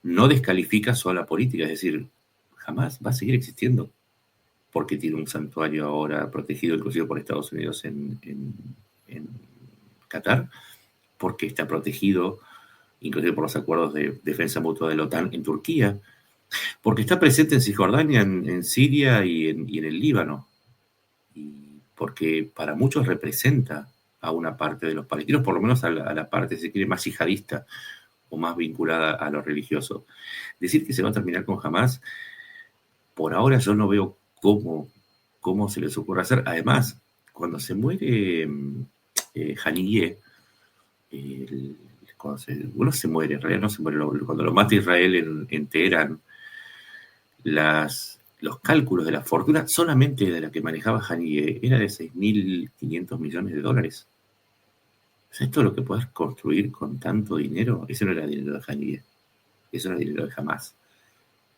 no descalifica su ala política, es decir, Hamás va a seguir existiendo porque tiene un santuario ahora protegido inclusive por Estados Unidos en Qatar, porque está protegido inclusive por los acuerdos de defensa mutua de la OTAN en Turquía, porque está presente en Cisjordania, en Siria y en el Líbano, y porque para muchos representa a una parte de los palestinos, por lo menos a la parte, si se quiere, más yihadista o más vinculada a lo religioso. Decir que se va a terminar con Hamás, por ahora yo no veo cómo se les ocurre hacer. Además, cuando se muere Haniyeh, uno se muere, en realidad no se muere, cuando lo mata Israel en Teherán, los cálculos de la fortuna solamente de la que manejaba Haniyeh era de $6.500 millones. ¿Sabes todo lo que puedes construir con tanto dinero? Ese no era dinero de Haniyeh, eso era dinero de Hamás.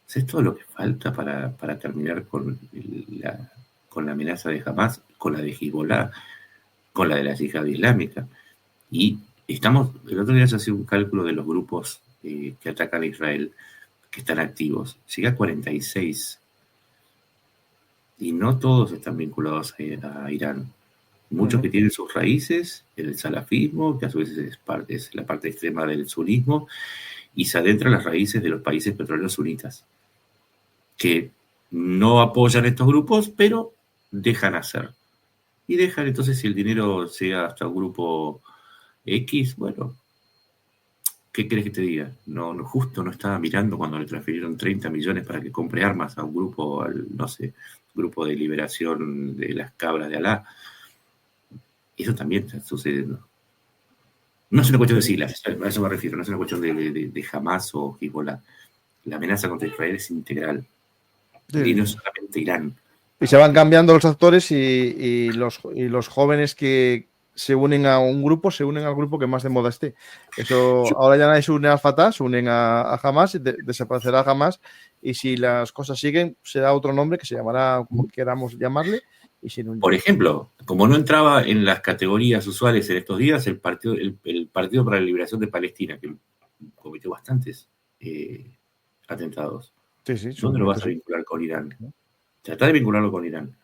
¿Sabes todo lo que falta para terminar con la amenaza de Hamás, con la de Hezbollah, con la de la yihad islámica? Y el otro día yo hacía un cálculo de los grupos que atacan a Israel, que están activos. Llega a 46. Y no todos están vinculados a Irán. Muchos que tienen sus raíces en el salafismo, que a su vez es la parte extrema del sunismo, y se adentran las raíces de los países petroleros sunitas, que no apoyan estos grupos, pero dejan hacer. Y dejan, entonces, si el dinero llega hasta un grupo X, bueno, ¿qué crees que te diga? Justo no estaba mirando cuando le transfirieron 30 millones para que compre armas a un grupo, grupo de liberación de las cabras de Alá. Eso también está sucediendo. No es una cuestión de siglas, a eso me refiero, no es una cuestión de Hamás o Hezbollah. La amenaza contra Israel es integral. Sí. Y no es solamente Irán.
Y se van cambiando los actores y los jóvenes que se unen a un grupo, se unen al grupo que más de moda esté. Eso, ahora ya nadie se une al Fatah, se unen a Hamás, desaparecerá Hamás, y si las cosas siguen, será otro nombre que se llamará como queramos llamarle. Y sin
Por ejemplo, como no entraba en las categorías usuales en estos días, el Partido para la Liberación de Palestina, que cometió bastantes atentados.
Sí, sí,
¿Dónde lo vas a
sí.
vincular con Irán? Trata de vincularlo con Irán.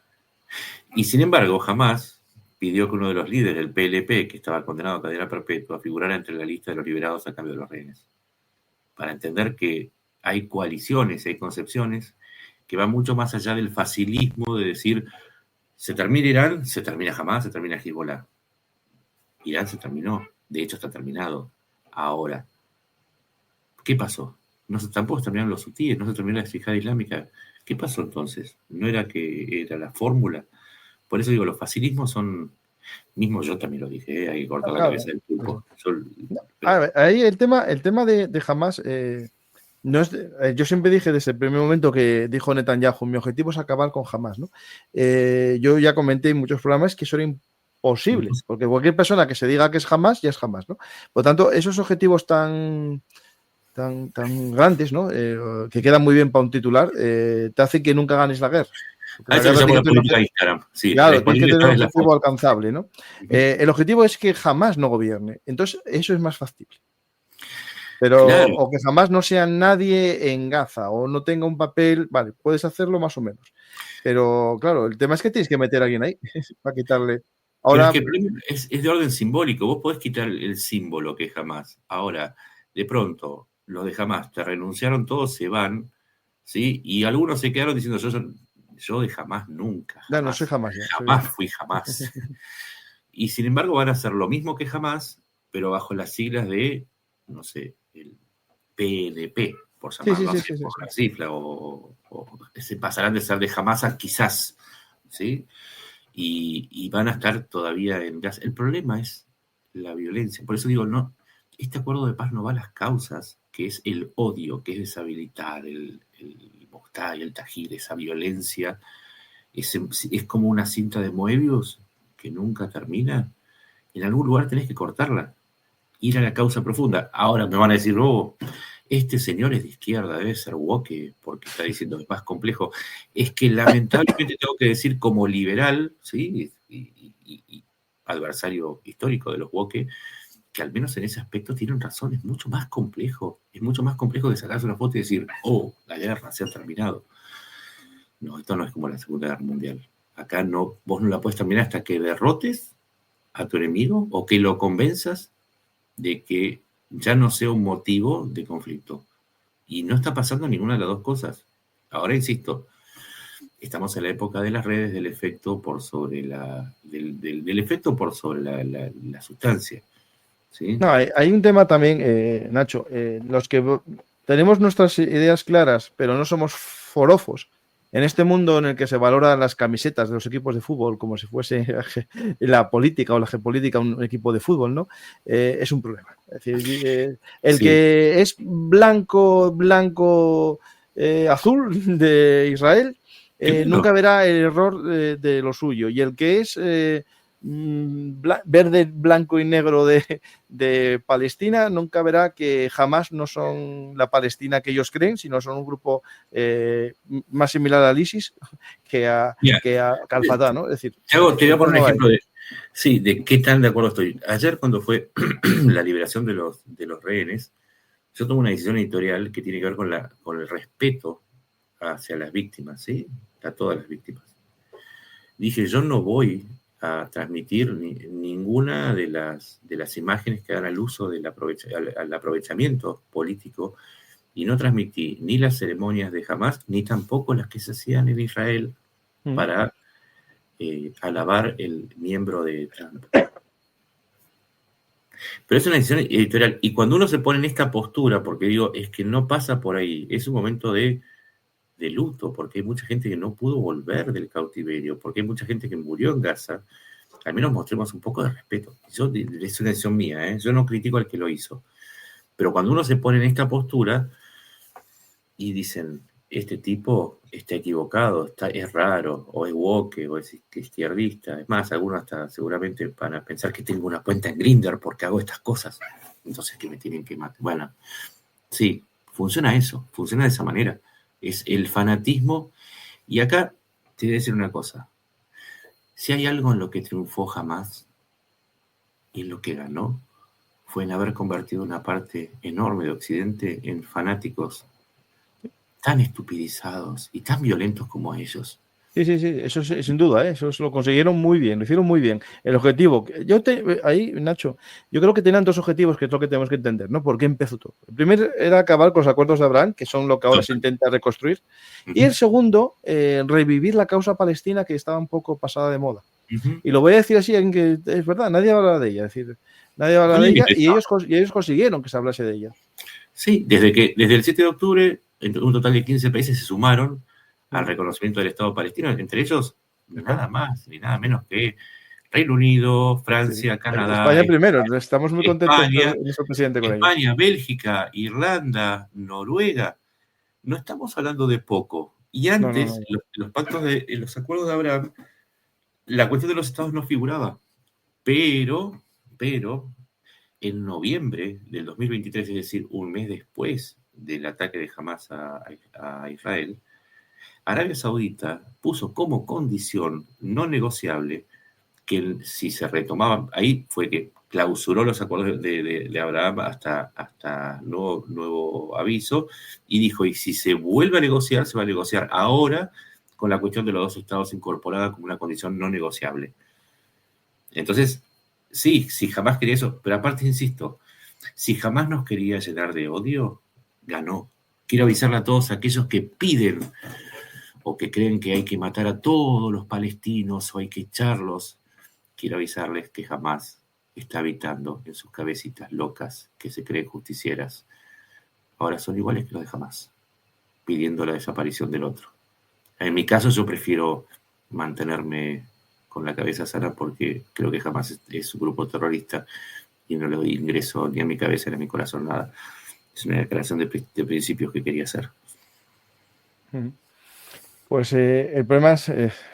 Y sin embargo, jamás pidió que uno de los líderes del PLP, que estaba condenado a cadena perpetua, figurara entre la lista de los liberados a cambio de los rehenes. Para entender que hay coaliciones, hay concepciones que van mucho más allá del facilismo de decir, se termina Irán, se termina Hamás, se termina Hezbollah. Irán se terminó, de hecho está terminado. Ahora, ¿qué pasó? No se, tampoco se terminaron los hutíes, no se terminó la Yihad Islámica. ¿Qué pasó entonces? ¿No era que era la fórmula? Por eso digo, los facilismos son, mismo yo también lo dije, hay que cortar la
Claro.
cabeza del pulpo.
A ver, ahí el tema de Hamas, no es yo siempre dije desde el primer momento que dijo Netanyahu, mi objetivo es acabar con Hamas, ¿no? Yo ya comenté en muchos programas que eso era imposible, porque cualquier persona que se diga que es Hamas, ya es Hamas, ¿no? Por lo tanto, esos objetivos tan grandes, ¿no? Que quedan muy bien para un titular, te hacen que nunca ganes la guerra.
A eso le llamo la política de Instagram. Sí,
claro, tienes que tener un objetivo alcanzable, ¿no? El objetivo es que jamás no gobierne. Entonces, eso es más factible. Pero, claro, o que jamás no sea nadie en Gaza, o no tenga un papel, vale, puedes hacerlo más o menos. Pero, claro, el tema es que tienes que meter a alguien ahí para quitarle. Ahora,
pero es que es de orden simbólico. Vos podés quitar el símbolo que es Hamás. Ahora, de pronto, los de Hamás te renunciaron, todos se van, ¿sí? Y algunos se quedaron diciendo, yo de Hamás nunca. Jamás,
no soy Hamás. Ya,
jamás fui Hamás. Y sin embargo van a hacer lo mismo que Hamás, pero bajo las siglas de, no sé, el PNP, por llamarlo así, por la cifra, o se pasarán de ser de Hamás a quizás, ¿sí? Y van a estar todavía en gas. El problema es la violencia. Por eso digo, no, este acuerdo de paz no va a las causas, que es el odio, que es deshabilitar, el Mostay, el Tajir, esa violencia. Es como una cinta de Moebius que nunca termina. En algún lugar tenés que cortarla, ir a la causa profunda. Ahora me van a decir, este señor es de izquierda, debe ser woke, porque está diciendo que es más complejo. Es que lamentablemente tengo que decir, como liberal, ¿sí? y adversario histórico de los woke, que al menos en ese aspecto tienen razón, es mucho más complejo. Es mucho más complejo que sacarse una foto y decir, la guerra se ha terminado. No, esto no es como la Segunda Guerra Mundial. Acá no, vos no la puedes terminar hasta que derrotes a tu enemigo o que lo convenzas de que ya no sea un motivo de conflicto. Y no está pasando ninguna de las dos cosas. Ahora, insisto, estamos en la época de las redes del efecto por sobre del efecto por sobre la sustancia. ¿Sí?
No, hay un tema también, Nacho, los que tenemos nuestras ideas claras, pero no somos forofos. En este mundo en el que se valoran las camisetas de los equipos de fútbol como si fuese la política o la geopolítica un equipo de fútbol, ¿no? Es un problema. Es decir, el que es blanco, azul de Israel, nunca verá el error de lo suyo. Y el que es verde, blanco y negro de Palestina nunca verá que jamás no son la Palestina que ellos creen, sino son un grupo más similar al ISIS que a Al-Fatah, ¿no? Es decir,
te voy a poner un ejemplo de qué tan de acuerdo estoy. Ayer, cuando fue la liberación de los rehenes, yo tomé una decisión editorial que tiene que ver con el respeto hacia las víctimas, ¿sí? A todas las víctimas. Dije, yo no voy a transmitir ninguna de las imágenes que dan al uso del aprovechamiento político, y no transmití ni las ceremonias de Hamás, ni tampoco las que se hacían en Israel para alabar el miembro de Trump. Pero es una decisión editorial, y cuando uno se pone en esta postura, porque digo, es que no pasa por ahí, es un momento de luto, porque hay mucha gente que no pudo volver del cautiverio, porque hay mucha gente que murió en Gaza. Al menos mostremos un poco de respeto. Es una decisión mía, yo no critico al que lo hizo. Pero cuando uno se pone en esta postura y dicen, este tipo está equivocado, es raro, o es woke, o es izquierdista, es más, algunos hasta seguramente van a pensar que tengo una cuenta en Grindr porque hago estas cosas, entonces que me tienen que matar. Bueno, sí, funciona eso, funciona de esa manera. Es el fanatismo. Y acá te voy a decir una cosa. Si hay algo en lo que triunfó Hamás y en lo que ganó, fue en haber convertido una parte enorme de Occidente en fanáticos tan estupidizados y tan violentos como ellos.
Sí, eso es, sin duda, eso lo consiguieron muy bien, lo hicieron muy bien. El objetivo, ahí, Nacho, yo creo que tenían dos objetivos, que es lo que tenemos que entender, ¿no? ¿Por qué empezó todo? El primero era acabar con los acuerdos de Abraham, que son lo que ahora se intenta reconstruir, y el segundo, revivir la causa palestina, que estaba un poco pasada de moda. Y lo voy a decir así, en que es verdad, nadie habla de ella, es decir, nadie habla de ella, y ellos consiguieron que se hablase de ella.
Sí, desde el 7 de octubre, un total de 15 países se sumaron al reconocimiento del Estado palestino, entre ellos nada más ni nada menos que Reino Unido, Francia, Canadá.
España primero, estamos muy contentos con nuestro presidente con ello.
España, Bélgica, Irlanda, Noruega. No estamos hablando de poco. Y antes, no. Los pactos los acuerdos de Abraham, la cuestión de los estados no figuraba. Pero, en noviembre del 2023, es decir, un mes después del ataque de Hamás a Israel, Arabia Saudita puso como condición no negociable que si se retomaban, ahí fue que clausuró los acuerdos de Abraham hasta nuevo aviso, y dijo, y si se vuelve a negociar, se va a negociar ahora con la cuestión de los dos estados incorporada como una condición no negociable. Entonces, sí, si Hamás quería eso, pero aparte, insisto, si Hamás nos quería llenar de odio, ganó. Quiero avisarle a todos aquellos que piden o que creen que hay que matar a todos los palestinos o hay que echarlos. Quiero avisarles que Hamás está habitando en sus cabecitas locas que se creen justicieras. Ahora son iguales que los de Hamás, pidiendo la desaparición del otro. En mi caso yo prefiero mantenerme con la cabeza sana porque creo que Hamás es un grupo terrorista y no le doy ingreso ni a mi cabeza ni a mi corazón, nada. Es una declaración de principios que quería hacer.
Pues el problema es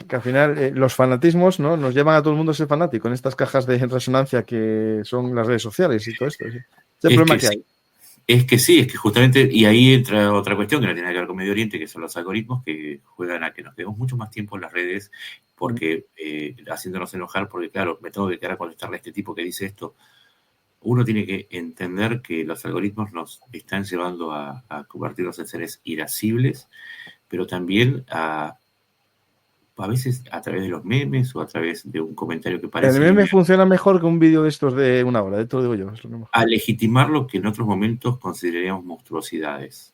que al final los fanatismos, ¿no?, nos llevan a todo el mundo a ser fanático en estas cajas de resonancia que son las redes sociales y todo esto. ¿Sí? Es el problema que hay.
Es que sí, es que justamente, y ahí entra otra cuestión que no tiene que ver con Medio Oriente, que son los algoritmos que juegan a que nos quedemos mucho más tiempo en las redes, porque haciéndonos enojar, porque claro, me tengo que quedar a contestarle a este tipo que dice esto. Uno tiene que entender que los algoritmos nos están llevando a convertirnos en seres irascibles, pero también a veces a través de los memes o a través de un comentario que parece...
El meme funciona mejor que un vídeo de estos de una hora, te lo digo yo. Es lo
a legitimar lo que en otros momentos consideraríamos monstruosidades.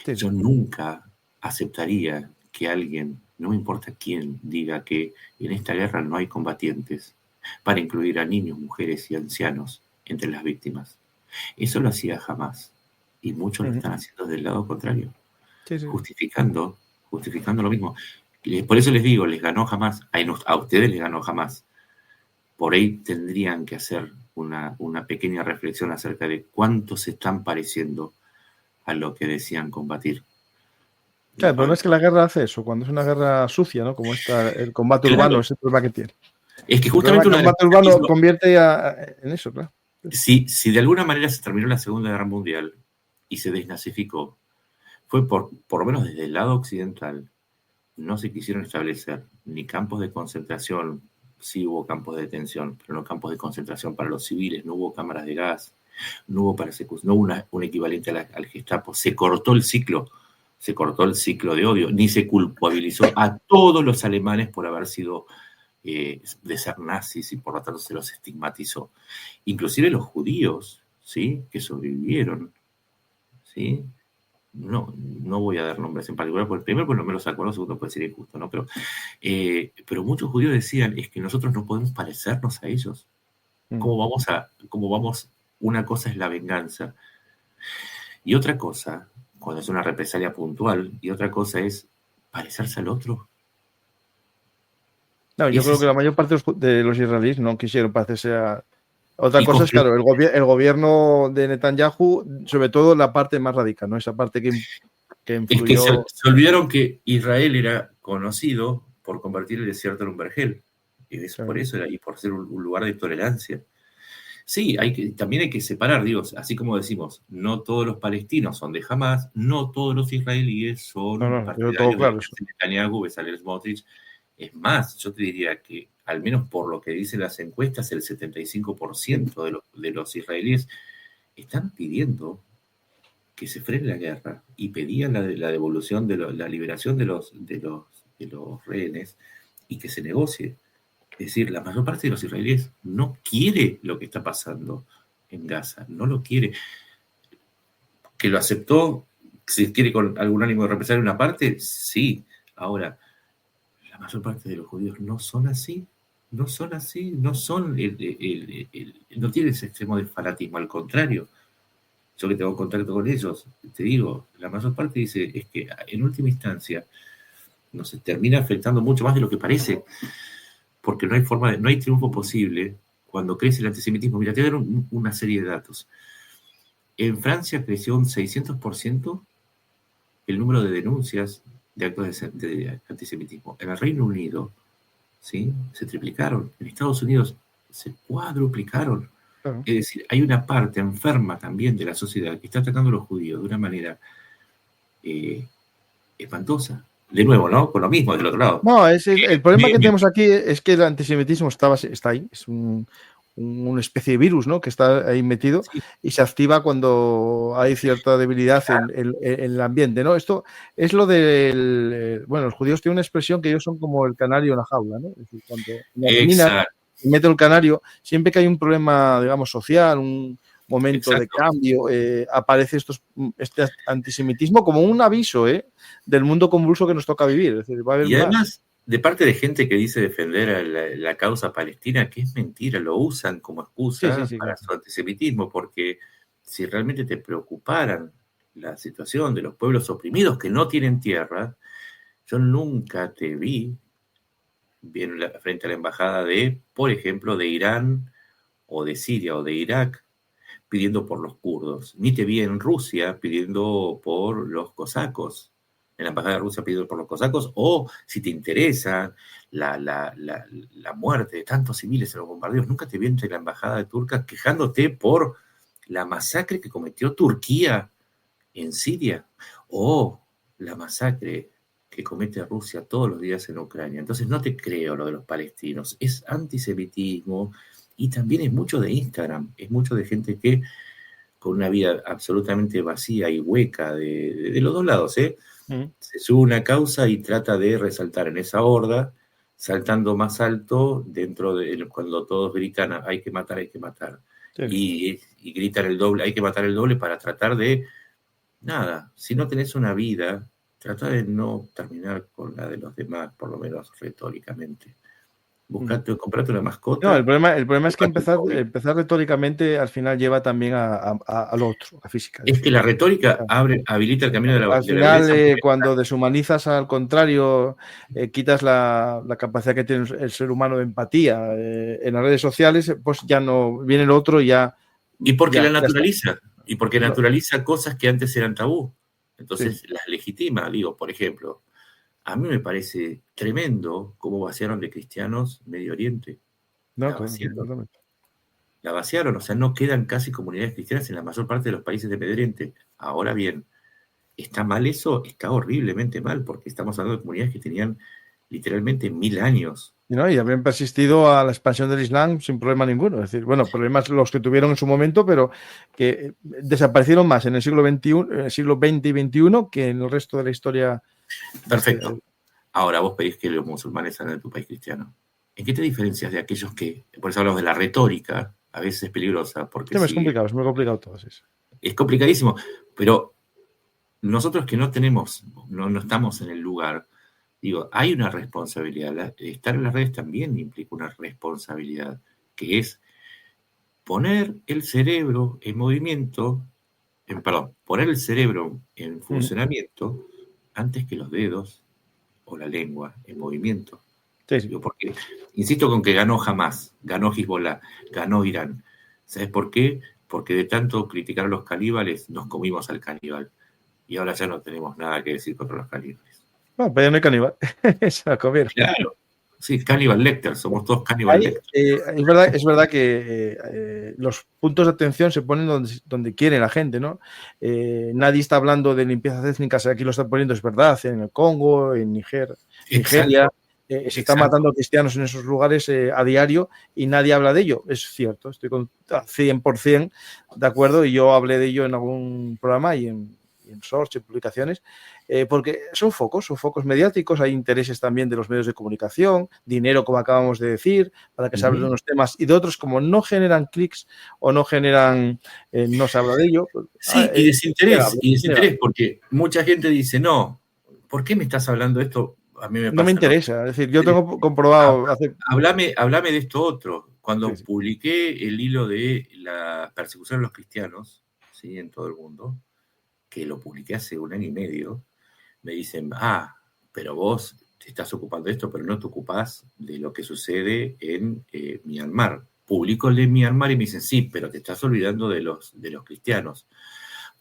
Sí. Yo nunca aceptaría que alguien, no me importa quién, diga que en esta guerra no hay combatientes para incluir a niños, mujeres y ancianos entre las víctimas. Eso lo hacía Hamás y muchos lo están haciendo del lado contrario. Sí. Justificando lo mismo. Por eso les digo, les ganó Hamás, a ustedes les ganó Hamás. Por ahí tendrían que hacer una pequeña reflexión acerca de cuánto se están pareciendo a lo que decían combatir.
Claro, el problema es que la guerra hace eso, cuando es una guerra sucia, ¿no? Como el combate urbano, es el problema que tiene.
Es que justamente
el combate urbano convierte en eso, claro.
Si de alguna manera se terminó la Segunda Guerra Mundial y se desnazificó, fue por lo menos desde el lado occidental, no se quisieron establecer ni campos de concentración, sí hubo campos de detención, pero no campos de concentración para los civiles, no hubo cámaras de gas, no hubo persecución, no hubo un equivalente al Gestapo, se cortó el ciclo de odio, ni se culpabilizó a todos los alemanes por haber sido de ser nazis y por lo tanto se los estigmatizó. Inclusive los judíos, ¿sí?, que sobrevivieron, ¿sí? No voy a dar nombres en particular, porque primero pues no me los acuerdo, segundo puede ser injusto, ¿no? Pero muchos judíos decían, es que nosotros no podemos parecernos a ellos. ¿Cómo vamos? Una cosa es la venganza y otra cosa, cuando es una represalia puntual, y otra cosa es parecerse al otro.
No, yo creo que la mayor parte de los israelíes no quisieron parecerse a... Otra cosa es, claro, el gobierno de Netanyahu, sobre todo la parte más radical, ¿no? Esa parte que influyó...
Es que se olvidaron que Israel era conocido por convertir el desierto en un vergel. Y por eso era, y por ser un lugar de tolerancia. Sí, también hay que separar, digo, así como decimos, no todos los palestinos son de Hamás, no todos los israelíes son partidarios de Netanyahu, Bezalel Smotrich, Es más, yo te diría que, al menos por lo que dicen las encuestas, el 75% de los israelíes están pidiendo que se frene la guerra y pedían la devolución la liberación de los rehenes y que se negocie. Es decir, la mayor parte de los israelíes no quiere lo que está pasando en Gaza, no lo quiere. Que lo aceptó, si quiere con algún ánimo de represalia una parte, sí. Ahora, la mayor parte de los judíos no son así, no son así, no son no tienen ese extremo de fanatismo, al contrario. Yo que tengo contacto con ellos, te digo, la mayor parte dice, es que en última instancia nos termina afectando mucho más de lo que parece, porque no hay triunfo posible cuando crece el antisemitismo. Mira, te voy a dar una serie de datos. En Francia creció un 600% el número de denuncias de actos de antisemitismo. En el Reino Unido, ¿sí?, se triplicaron. En Estados Unidos se cuadruplicaron.
Claro.
Es decir, hay una parte enferma también de la sociedad que está atacando a los judíos de una manera espantosa. De nuevo, ¿no? Con lo mismo del otro lado.
No, el problema que tenemos aquí es que el antisemitismo está ahí. Es una especie de virus, ¿no?, que está ahí metido, sí, y se activa cuando hay cierta debilidad en el ambiente, ¿no? Esto es lo del... Bueno, los judíos tienen una expresión que ellos son como el canario en la jaula, ¿no? Es decir, cuando mete el canario, siempre que hay un problema, digamos, social, un momento de cambio, aparece este antisemitismo como un aviso del mundo convulso que nos toca vivir. Es decir, va a haber
además, de parte de gente que dice defender a la causa palestina, que es mentira, lo usan como excusa para su antisemitismo, porque si realmente te preocuparan la situación de los pueblos oprimidos que no tienen tierra, yo nunca te vi bien frente a la embajada por ejemplo, de Irán o de Siria o de Irak pidiendo por los kurdos, ni te vi en Rusia pidiendo por los cosacos, en la embajada de Rusia pidiendo por los cosacos, o si te interesa la muerte de tantos civiles en los bombardeos, nunca te vi entre la embajada de turca quejándote por la masacre que cometió Turquía en Siria, o la masacre que comete Rusia todos los días en Ucrania. Entonces no te creo lo de los palestinos, es antisemitismo, y también es mucho de Instagram, es mucho de gente que con una vida absolutamente vacía y hueca de los dos lados, se sube una causa y trata de resaltar en esa horda, saltando más alto dentro de cuando todos gritan hay que matar, sí, y gritan el doble, hay que matar el doble, para tratar de, nada, si no tenés una vida, trata de no terminar con la de los demás, por lo menos retóricamente. Comprate una mascota.
No, el problema es que empezar retóricamente al final lleva también a lo otro, a física.
Es que la retórica habilita el camino de la
violencia. Al final, cuando deshumanizas al contrario, quitas la capacidad que tiene el ser humano de empatía en las redes sociales, pues ya no viene el otro y ya...
Y porque la naturaliza, y porque naturaliza cosas que antes eran tabú. Entonces las legitima, digo, por ejemplo... A mí me parece tremendo cómo vaciaron de cristianos Medio Oriente. La vaciaron, o sea, no quedan casi comunidades cristianas en la mayor parte de los países de Medio Oriente. Ahora bien, ¿está mal eso? Está horriblemente mal, porque estamos hablando de comunidades que tenían literalmente 1000 años.
Y habían persistido a la expansión del Islam sin problema ninguno. Es decir, bueno, problemas los que tuvieron en su momento, pero que desaparecieron más en el siglo XX y XXI que en el resto de la historia.
Perfecto. Ahora vos pedís que los musulmanes salgan de tu país cristiano. ¿En qué te diferencias de aquellos que, por eso hablamos de la retórica, a veces es peligrosa? Porque
es complicado, es muy complicado todo eso.
Es complicadísimo, pero nosotros que no estamos en el lugar, digo, hay una responsabilidad. Estar en las redes también implica una responsabilidad, que es poner el cerebro en movimiento, poner el cerebro en funcionamiento antes que los dedos o la lengua en movimiento. Sí. Porque, insisto con que ganó Hamas, ganó Hezbollah, ganó Irán. ¿Sabes por qué? Porque de tanto criticar a los caníbales, nos comimos al caníbal. Y ahora ya no tenemos nada que decir contra los caníbales.
No, pero ya no hay caníbal. Se la comieron.
Claro. Sí, Cannibal Lecter, somos todos Cannibal Lecter.
Es verdad que los puntos de atención se ponen donde quiere la gente, ¿no? Nadie está hablando de limpiezas étnicas, aquí lo están poniendo, es verdad, en el Congo, en Nigeria, Se están matando cristianos en esos lugares a diario y nadie habla de ello. Es cierto, estoy con 100% de acuerdo, y yo hablé de ello en algún programa y en shorts, en publicaciones, porque son focos mediáticos, hay intereses también de los medios de comunicación, dinero, como acabamos de decir, para que se hable de unos temas, y de otros, como no generan clics o no generan, no se habla de ello.
Sí, y desinterés, porque mucha gente dice, no, ¿por qué me estás hablando de esto? A mí me pasa,
no me interesa, es decir, yo tengo comprobado...
Háblame de esto otro. Cuando
Sí.
publiqué el hilo de la persecución de los cristianos, ¿sí?, en todo el mundo, que lo publiqué hace 1 año y medio, me dicen, pero vos te estás ocupando de esto, pero no te ocupás de lo que sucede en Myanmar. Publico el de Myanmar y me dicen, sí, pero te estás olvidando de los cristianos.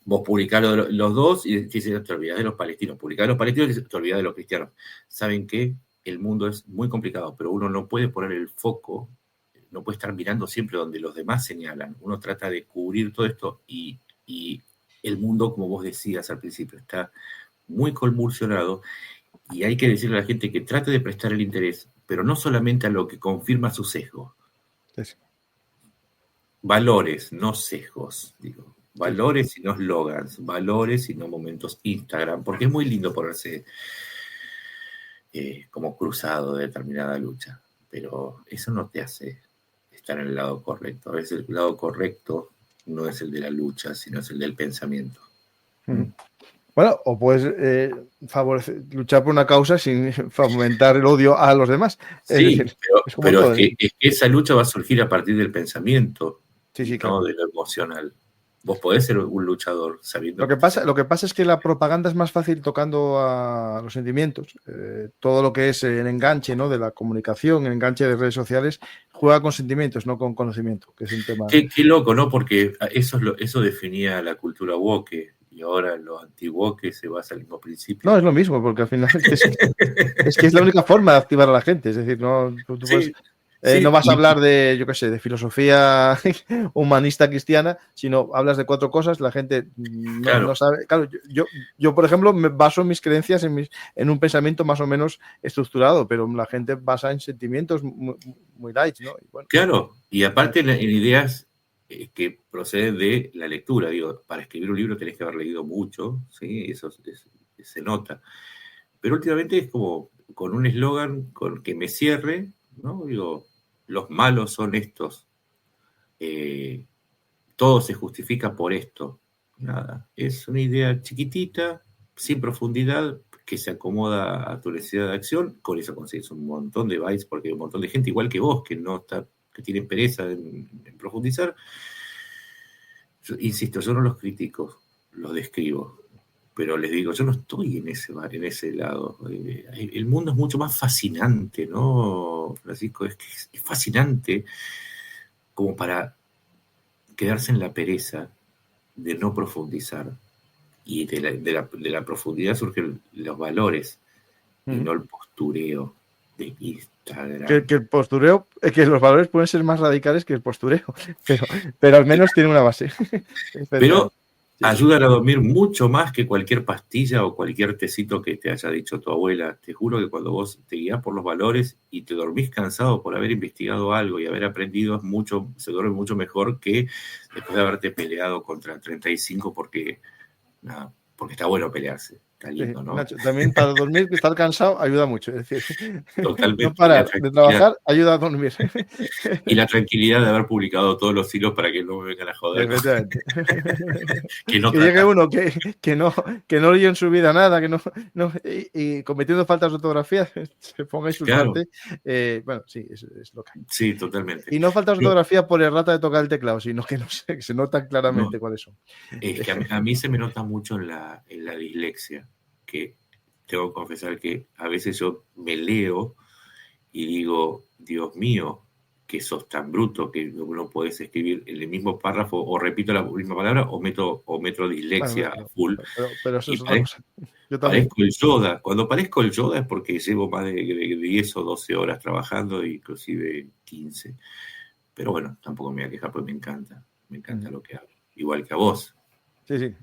Vos publicás los dos y te olvidás de los palestinos. Publicás de los palestinos y te olvidás de los cristianos. ¿Saben qué? El mundo es muy complicado, pero uno no puede poner el foco, no puede estar mirando siempre donde los demás señalan. Uno trata de cubrir todo esto y el mundo, como vos decías al principio, está muy convulsionado, y hay que decirle a la gente que trate de prestar el interés, pero no solamente a lo que confirma su sesgo.
Sí.
Valores, no sesgos, digo. Valores y no slogans, valores y no momentos Instagram, porque es muy lindo ponerse como cruzado de determinada lucha, pero eso no te hace estar en el lado correcto. A veces el lado correcto no es el de la lucha, sino es el del pensamiento.
Bueno, o puedes luchar por una causa sin fomentar el odio a los demás.
Sí,
decir,
pero es que esa lucha va a surgir a partir del pensamiento,
sí,
no
claro,
de lo emocional. Vos podés ser un luchador sabiendo...
Lo que pasa es que la propaganda es más fácil tocando a los sentimientos. Todo lo que es el enganche, ¿no?, de la comunicación, el enganche de redes sociales, juega con sentimientos, no con conocimiento, que es un tema...
Qué loco, ¿no? Porque eso definía la cultura woke, y ahora lo anti-woke se basa en el mismo principio.
No, es lo mismo, porque al final es que es la única forma de activar a la gente. Es decir, no, tú puedes... no vas a hablar de, yo qué sé, de filosofía humanista cristiana, sino hablas de 4 cosas, la gente no sabe. Claro, yo, por ejemplo, me baso en mis creencias en un pensamiento más o menos estructurado, pero la gente basa en sentimientos muy light, ¿no? Y bueno.
Claro, y aparte en ideas que proceden de la lectura. Digo, para escribir un libro tenés que haber leído mucho, ¿sí? Eso se nota. Pero últimamente es como con un eslogan con que me cierre, ¿no? Digo, los malos son estos. Todo se justifica por esto. Nada. Es una idea chiquitita, sin profundidad, que se acomoda a tu necesidad de acción. Con eso consigues un montón de bytes, porque hay un montón de gente igual que vos que tienen pereza en profundizar. Insisto, yo no los critico, los describo. Pero les digo, yo no estoy en ese lado. El mundo es mucho más fascinante, ¿no, Francisco? Es fascinante como para quedarse en la pereza de no profundizar. Y de la profundidad surgen los valores, y no el postureo de Instagram.
Que el postureo, que los valores pueden ser más radicales que el postureo, pero al menos tiene una base.
Pero ayudan a dormir mucho más que cualquier pastilla o cualquier tecito que te haya dicho tu abuela. Te juro que cuando vos te guías por los valores y te dormís cansado por haber investigado algo y haber aprendido, se duerme mucho mejor que después de haberte peleado contra 35 porque está bueno pelearse. Está lindo, ¿no?
Nacho, también para dormir, estar cansado ayuda mucho. Es decir,
totalmente.
No parar de trabajar ayuda a dormir.
Y la tranquilidad de haber publicado todos los hilos para que no me vengan a joder.
Efectivamente.
que
llegue uno que no leyó en su vida nada, y cometiendo faltas de ortografía se ponga insultante.
Claro.
Bueno, sí, es lo que hay.
Sí, totalmente.
Y no faltas de ortografía por el rata de tocar el teclado, sino que se notan claramente cuáles son.
Es que a mí se me nota mucho en la dislexia, que tengo que confesar que a veces yo me leo y digo, Dios mío, que sos tan bruto que no podés escribir en el mismo párrafo, o repito la misma palabra, o meto dislexia a full.
Pero eso es
otra cosa. Yo también. Parezco el Yoda. Cuando parezco el Yoda es porque llevo más de 10 o 12 horas trabajando, inclusive 15. Pero bueno, tampoco me voy a quejar porque me encanta lo que hago. Igual que a vos.
Sí.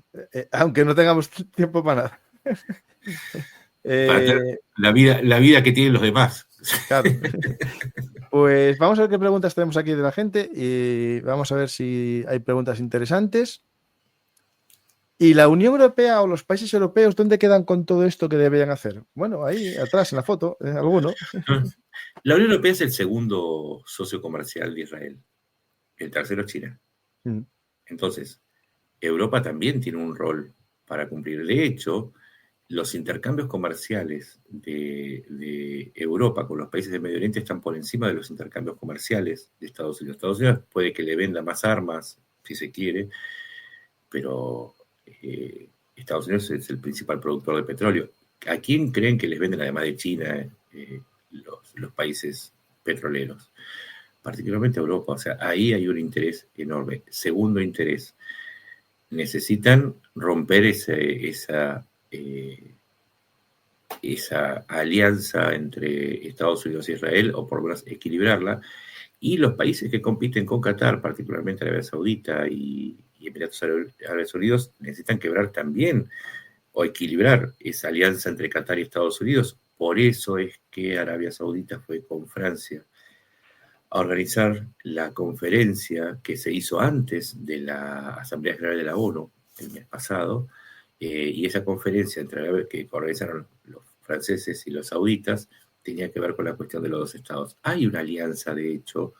Aunque no tengamos tiempo para nada.
Para la vida que tienen los demás.
Claro. Pues vamos a ver qué preguntas tenemos aquí de la gente y vamos a ver si hay preguntas interesantes. ¿Y la Unión Europea o los países europeos dónde quedan con todo esto que deberían hacer? Bueno, ahí atrás en la foto, alguno.
La Unión Europea es el segundo socio comercial de Israel. El tercero es China.
Mm.
Entonces, Europa también tiene un rol para cumplir. De hecho, los intercambios comerciales de Europa con los países del Medio Oriente están por encima de los intercambios comerciales de Estados Unidos. Estados Unidos puede que le venda más armas, si se quiere, pero Estados Unidos es el principal productor de petróleo. ¿A quién creen que les venden, además de China, los países petroleros? Particularmente a Europa. O sea, ahí hay un interés enorme. Segundo interés, necesitan romper esa alianza entre Estados Unidos e Israel, o por lo menos equilibrarla, y los países que compiten con Qatar, particularmente Arabia Saudita y Emiratos Árabes Unidos, necesitan quebrar también o equilibrar esa alianza entre Qatar y Estados Unidos. Por eso es que Arabia Saudita fue con Francia a organizar la conferencia que se hizo antes de la Asamblea General de la ONU el mes pasado, y esa conferencia que organizaron los franceses y los sauditas tenía que ver con la cuestión de los dos estados. Hay una alianza, de hecho,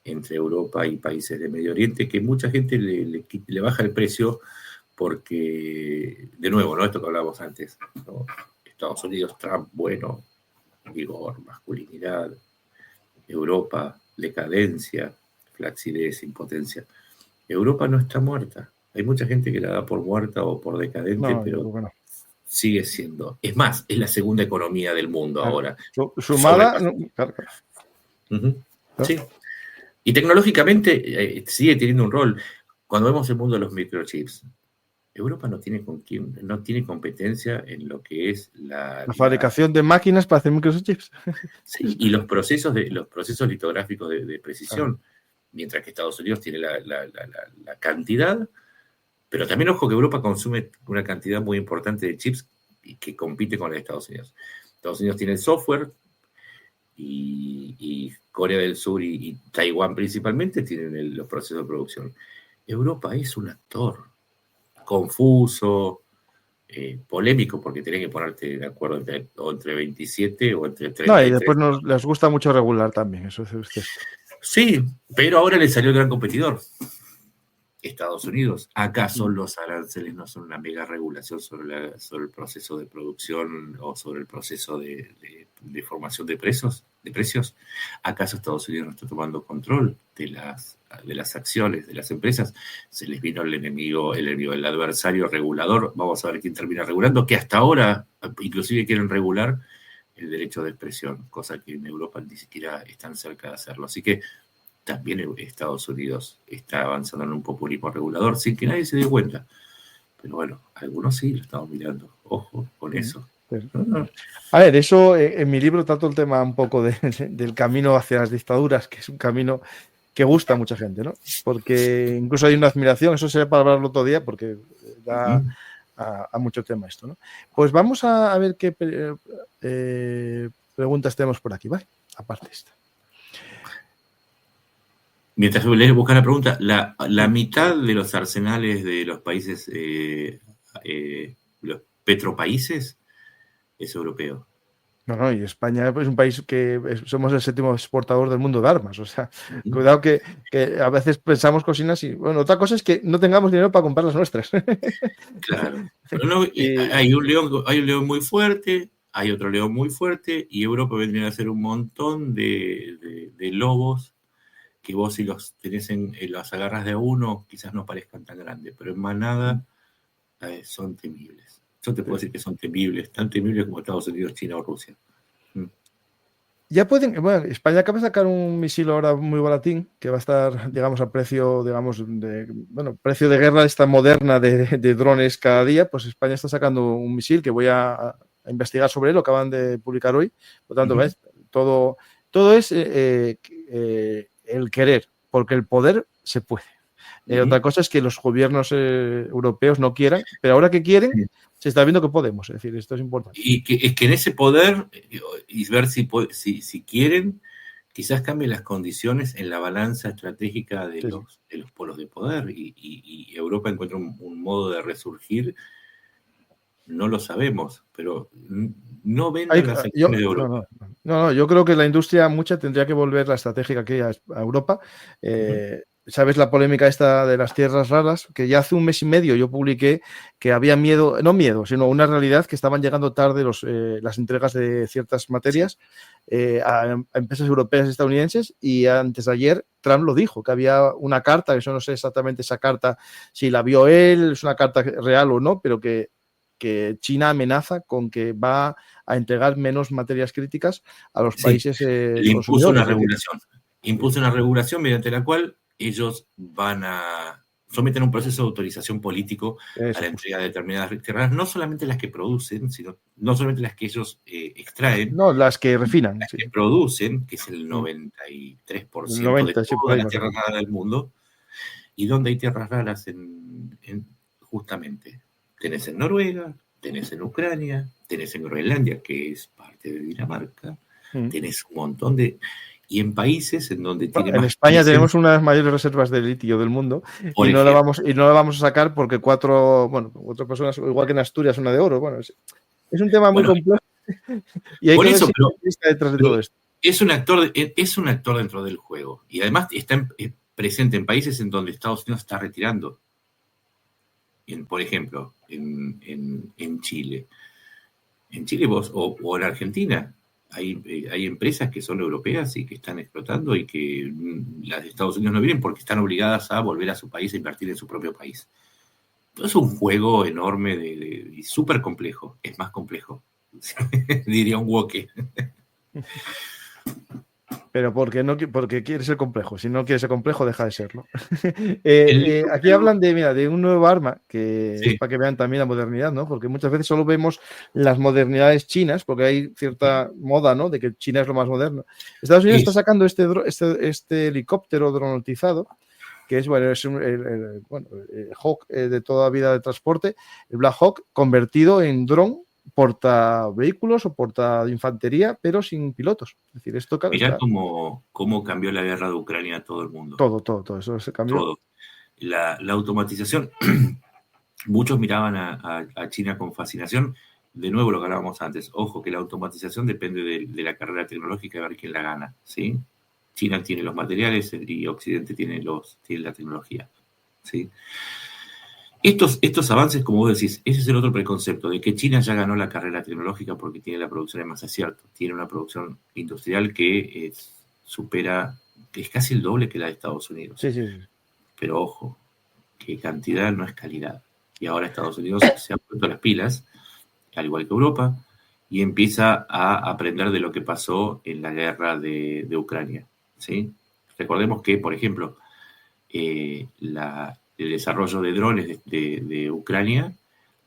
entre Europa y países de Medio Oriente que mucha gente le baja el precio porque, de nuevo, ¿no? Esto que hablábamos antes, ¿no? Estados Unidos, Trump, bueno, vigor, masculinidad; Europa, decadencia, flacidez, impotencia. Europa no está muerta. Hay mucha gente que la da por muerta o por decadente, pero bueno, sigue siendo. Es más, es la segunda economía del mundo ahora.
Sumada.
Sí. Y tecnológicamente sigue teniendo un rol. Cuando vemos el mundo de los microchips, Europa no tiene competencia en lo que es la
fabricación de máquinas para hacer microchips.
Sí, y los procesos litográficos de precisión, mientras que Estados Unidos tiene la cantidad, pero también ojo que Europa consume una cantidad muy importante de chips y que compite con los Estados Unidos. Estados Unidos tiene el software y Corea del Sur y Taiwán principalmente tienen los procesos de producción. Europa es un actor confuso, polémico, porque tenés que ponerte de acuerdo entre 27 o entre 33.
No, y después les gusta mucho regular también, eso es usted.
Sí, pero ahora le salió el gran competidor, Estados Unidos. ¿Acaso los aranceles no son una mega regulación sobre el proceso de producción o sobre el proceso de formación de precios? ¿Acaso Estados Unidos no está tomando control de las acciones de las empresas? Se les vino el adversario regulador. Vamos a ver quién termina regulando, que hasta ahora inclusive quieren regular el derecho de expresión, cosa que en Europa ni siquiera están cerca de hacerlo. Así que también Estados Unidos está avanzando en un populismo regulador sin que nadie se dé cuenta. Pero bueno, algunos sí lo estamos mirando. Ojo con eso.
A ver, eso en mi libro trato el tema un poco del camino hacia las dictaduras, que es un camino que gusta a mucha gente, ¿no? Porque incluso hay una admiración, eso sería para hablarlo otro día, porque da a mucho tema esto, ¿no? Pues vamos a ver qué preguntas tenemos por aquí, ¿vale? Aparte de esta.
Mientras lees, buscar la pregunta, la mitad de los arsenales de los países, los petropaíses, es europeo.
No, y España es un país que somos el 7º exportador del mundo de armas. O sea, cuidado que a veces pensamos cocinas y, bueno, otra cosa es que no tengamos dinero para comprar las nuestras.
Claro. Pero no, hay un león muy fuerte, hay otro león muy fuerte, y Europa vendría a ser un montón de lobos que vos, si los tenés los agarras de a uno, quizás no parezcan tan grandes, pero en manada son temibles. Yo te puedo decir que son temibles, tan temibles como Estados Unidos, China o Rusia.
Ya pueden, bueno, España acaba de sacar un misil ahora muy baratín, que va a estar, digamos, a precio, digamos, precio de guerra esta moderna de drones cada día. Pues España está sacando un misil que voy a investigar sobre él, lo acaban de publicar hoy. Por tanto, ¿ves? Todo es el querer, porque el poder se puede. Otra cosa es que los gobiernos europeos no quieran, pero ahora que quieren, se está viendo que podemos, es decir, esto es importante.
Y que, es que en ese poder, y ver si quieren, quizás cambien las condiciones en la balanza estratégica de,
Sí.
de los polos de poder y Europa encuentra un modo de resurgir. No lo sabemos, pero no vendan las acciones de Europa.
No, yo creo que la industria mucha tendría que volver la estratégica aquí a Europa. ¿Sabes la polémica esta de las tierras raras? Que ya hace un mes y medio yo publiqué que había miedo, no miedo, sino una realidad, que estaban llegando tarde las entregas de ciertas materias a empresas europeas y estadounidenses, y antes de ayer Trump lo dijo, que había una carta, eso no sé exactamente esa carta, si la vio él, es una carta real o no, pero que China amenaza con que va a entregar menos materias críticas a los países
le impuso una regulación mediante la cual ellos van a someten un proceso de autorización político a la entrega de determinadas tierras, no solamente las que producen, sino no solamente las que ellos extraen,
no, las que refinan,
las que producen, que es el 93% de todas las tierras raras del mundo. ¿Y dónde hay tierras raras? Justamente tenés en Noruega, tenés en Ucrania, tenés en Groenlandia, que es parte de Dinamarca, tenés un montón de... Y en países en donde tiene
en España tenemos unas mayores reservas de litio del mundo y no la vamos a sacar porque cuatro personas, igual que en Asturias, una de oro. Bueno, es un tema muy complejo y hay que ver si está detrás de todo esto.
Es un actor dentro del juego y además está presente en países en donde Estados Unidos está retirando. Por ejemplo, en Chile. En Chile o en Argentina hay empresas que son europeas y que están explotando y que las de Estados Unidos no vienen porque están obligadas a volver a su país a invertir en su propio país. Todo es un juego enorme y súper complejo. Es más complejo, diría un woke.
Pero porque quiere ser complejo. Si no quiere ser complejo, deja de serlo. Aquí hablan de un nuevo arma, que es para que vean también la modernidad, ¿no? Porque muchas veces solo vemos las modernidades chinas, porque hay cierta moda, ¿no? De que China es lo más moderno. Estados Unidos está sacando este helicóptero dronotizado, que es el Hawk de toda vida de transporte, el Black Hawk convertido en dron, porta vehículos o porta de infantería, pero sin pilotos. Es decir, esto
mirá cómo cambió la guerra de Ucrania a todo el mundo.
Todo eso se cambió.
Todo. La automatización, muchos miraban a China con fascinación. De nuevo lo que hablábamos antes, ojo, que la automatización depende de la carrera tecnológica, de ver quién la gana, ¿sí? China tiene los materiales y Occidente tiene la tecnología, ¿sí? Estos avances, como vos decís, ese es el otro preconcepto, de que China ya ganó la carrera tecnológica porque tiene la producción en masa, es cierto. Tiene una producción industrial que supera, que es casi el doble que la de Estados Unidos.
Sí.
Pero ojo, que cantidad no es calidad. Y ahora Estados Unidos se ha puesto las pilas, al igual que Europa, y empieza a aprender de lo que pasó en la guerra de Ucrania, ¿sí? Recordemos que, por ejemplo, el desarrollo de drones de Ucrania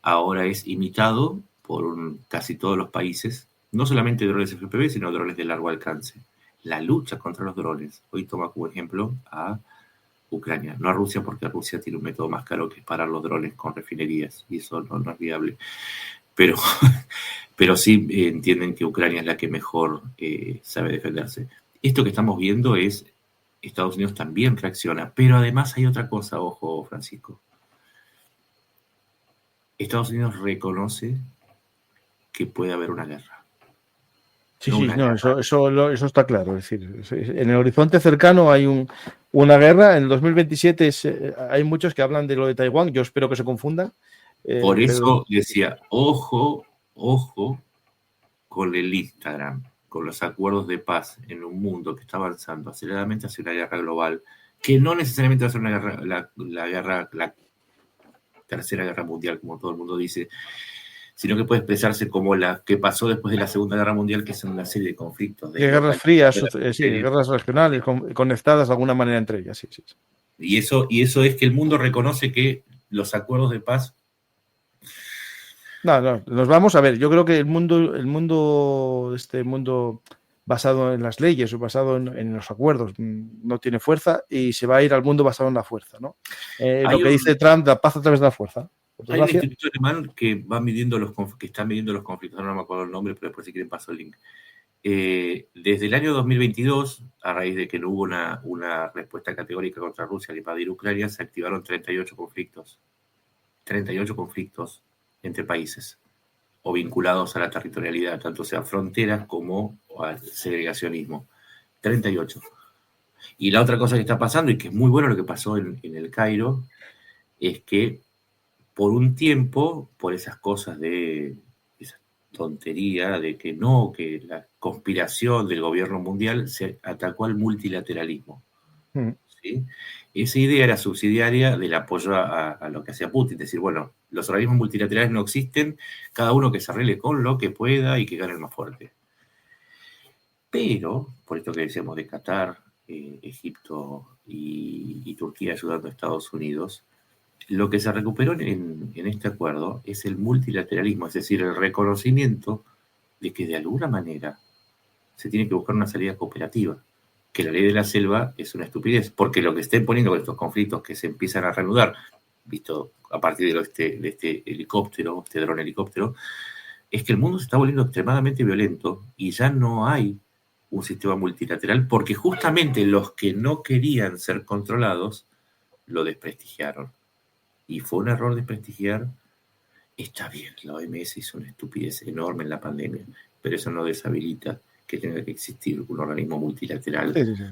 ahora es imitado por casi todos los países, no solamente drones FPV, sino drones de largo alcance. La lucha contra los drones, hoy toma como ejemplo a Ucrania, no a Rusia, porque Rusia tiene un método más caro que parar los drones con refinerías, y eso no es viable. Pero sí entienden que Ucrania es la que mejor sabe defenderse. Esto que estamos viendo es Estados Unidos también reacciona, pero además hay otra cosa, ojo, Francisco. Estados Unidos reconoce que puede haber una guerra.
Eso está claro. Es decir, en el horizonte cercano hay una guerra. En el 2027 hay muchos que hablan de lo de Taiwán. Yo espero que se confundan.
Por eso decía, ojo con el Instagram, con los acuerdos de paz en un mundo que está avanzando aceleradamente hacia una guerra global, que no necesariamente va a ser una guerra, la tercera guerra mundial, como todo el mundo dice, sino que puede expresarse como la que pasó después de la Segunda Guerra Mundial, que son una serie de conflictos. De
guerras frías, guerras regionales, conectadas de alguna manera entre ellas. Sí.
Y eso es que el mundo reconoce que los acuerdos de paz...
No, nos vamos a ver. Yo creo que el mundo basado en las leyes o basado en los acuerdos no tiene fuerza y se va a ir al mundo basado en la fuerza, ¿no? Lo que dice Trump, la paz a través de la fuerza. Por
Hay un
desgracia.
instituto alemán que va midiendo que está midiendo los conflictos, no me acuerdo el nombre, pero después si quieren paso el link. Desde el año 2022, a raíz de que no hubo una respuesta categórica contra Rusia al invadir Ucrania, se activaron 38 conflictos. 38 conflictos entre países o vinculados a la territorialidad, tanto sea fronteras como al segregacionismo. 38. Y la otra cosa que está pasando, y que es muy bueno lo que pasó en el Cairo, es que por un tiempo, por esas cosas de esa tontería de que no, que la conspiración del gobierno mundial se atacó al multilateralismo.
Mm.
¿Sí? Esa idea era subsidiaria del apoyo a lo que hacía Putin, es decir, bueno, los organismos multilaterales no existen, cada uno que se arregle con lo que pueda y que gane el más fuerte. Pero, por esto que decíamos de Qatar, Egipto y Turquía ayudando a Estados Unidos, lo que se recuperó en este acuerdo es el multilateralismo, es decir, el reconocimiento de que de alguna manera se tiene que buscar una salida cooperativa, que la ley de la selva es una estupidez, porque lo que estén poniendo con estos conflictos que se empiezan a reanudar, visto a partir de este helicóptero, este dron helicóptero, es que el mundo se está volviendo extremadamente violento y ya no hay un sistema multilateral, porque justamente los que no querían ser controlados lo desprestigiaron. Y fue un error desprestigiar. Está bien, la OMS hizo una estupidez enorme en la pandemia, pero eso no deshabilita que tenga que existir un organismo multilateral
Sí, sí, sí.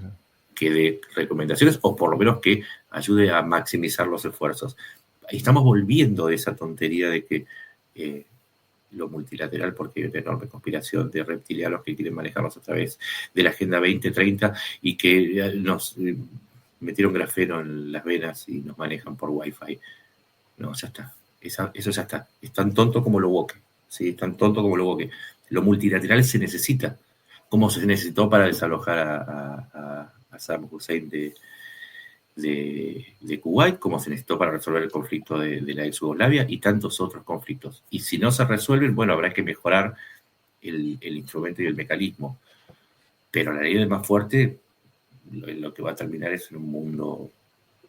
que dé recomendaciones o por lo menos que ayude a maximizar los esfuerzos. Estamos volviendo de esa tontería de que lo multilateral, porque hay una enorme conspiración de reptilianos que quieren manejarnos a través de la Agenda 2030 y que nos metieron grafeno en las venas y nos manejan por Wi-Fi. No, ya está. Eso ya está. Es tan tonto como lo woke. ¿Sí? Es tan tonto como lo woke. Lo multilateral se necesita, como se necesitó para desalojar a Saddam Hussein de Kuwait, como se necesitó para resolver el conflicto de la ex Yugoslavia y tantos otros conflictos. Y si no se resuelven, bueno, habrá que mejorar el instrumento y el mecanismo. Pero la ley del más fuerte, lo que va a terminar es en un mundo,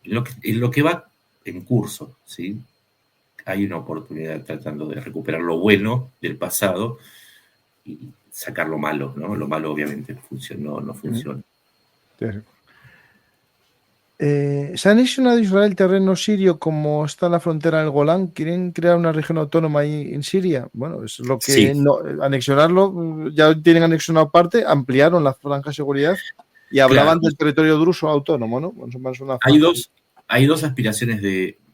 en lo que va en curso, ¿sí? Hay una oportunidad tratando de recuperar lo bueno del pasado y sacar lo malo, ¿no? Lo malo obviamente no funciona.
¿Se han anexionado Israel terreno sirio como está la frontera del Golán? ¿Quieren crear una región autónoma ahí en Siria? Bueno, es lo que
Sí.
no, anexionarlo, ya tienen anexionado parte, ampliaron la franja de seguridad y hablaban del territorio druso autónomo, ¿no?
Hay dos aspiraciones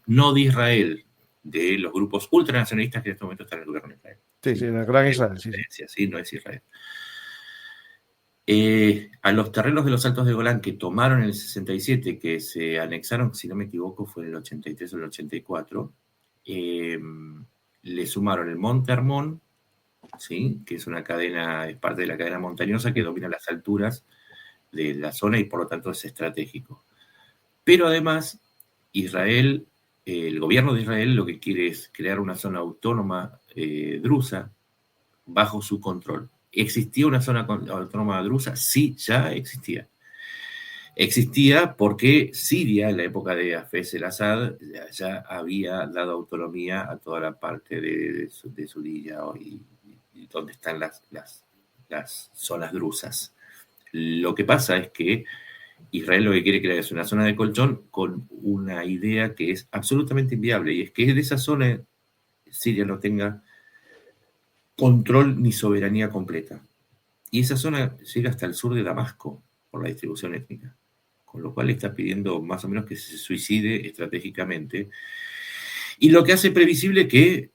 no de Israel, de los grupos ultranacionalistas que en este momento están en el gobierno de Israel.
Sí, en el Gran Israel, sí.
Sí, no es Israel. A los terrenos de los Altos de Golán que tomaron en el 67, que se anexaron, si no me equivoco, fue en el 83 o el 84, le sumaron el Monte Hermón, ¿sí? Que es es parte de la cadena montañosa que domina las alturas de la zona y por lo tanto es estratégico. Pero además, el gobierno de Israel lo que quiere es crear una zona autónoma drusa bajo su control. ¿Existía una zona autónoma drusa? Sí, ya existía. Existía porque Siria, en la época de Hafez el-Assad, ya había dado autonomía a toda la parte de Suriya y donde están las zonas drusas. Lo que pasa es que Israel lo que quiere crear es una zona de colchón con una idea que es absolutamente inviable, y es que de esa zona Siria no tenga control ni soberanía completa. Y esa zona llega hasta el sur de Damasco por la distribución étnica, con lo cual está pidiendo más o menos que se suicide estratégicamente. Y lo que hace previsible que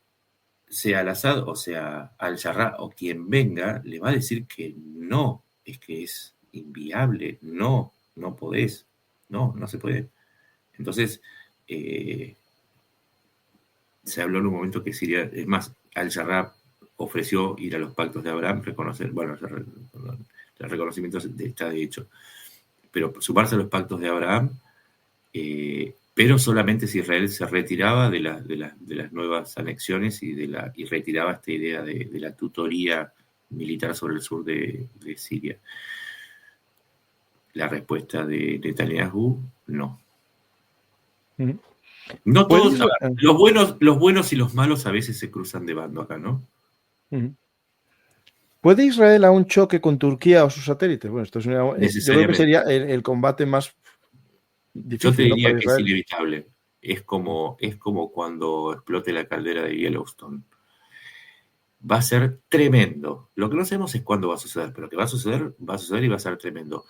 sea al-Assad o sea al-Jarrah o quien venga, le va a decir que no, es que es inviable, no podés, no se puede. Entonces, se habló en un momento que Siria, es más, al-Jarrah ofreció ir a los pactos de Abraham, el reconocimiento está de hecho, pero sumarse a los pactos de Abraham, pero solamente si Israel se retiraba de las nuevas anexiones y retiraba esta idea de la tutoría militar sobre el sur de Siria. La respuesta de Netanyahu, no. No
¿Puede
todos, a
Isra-
ver, los buenos y los malos a veces se cruzan de bando acá, ¿no?
Ujú. ¿Puede Israel a un choque con Turquía o sus satélites? Bueno, esto es yo creo que
Necesariamente.
sería el combate más
Yo te
difícil, ¿no?
diría
Para
que es
Israel.
inevitable. Es como cuando explote la caldera de Yellowstone. Va a ser tremendo. Lo que no sabemos es cuándo va a suceder, pero que va a suceder y va a ser tremendo.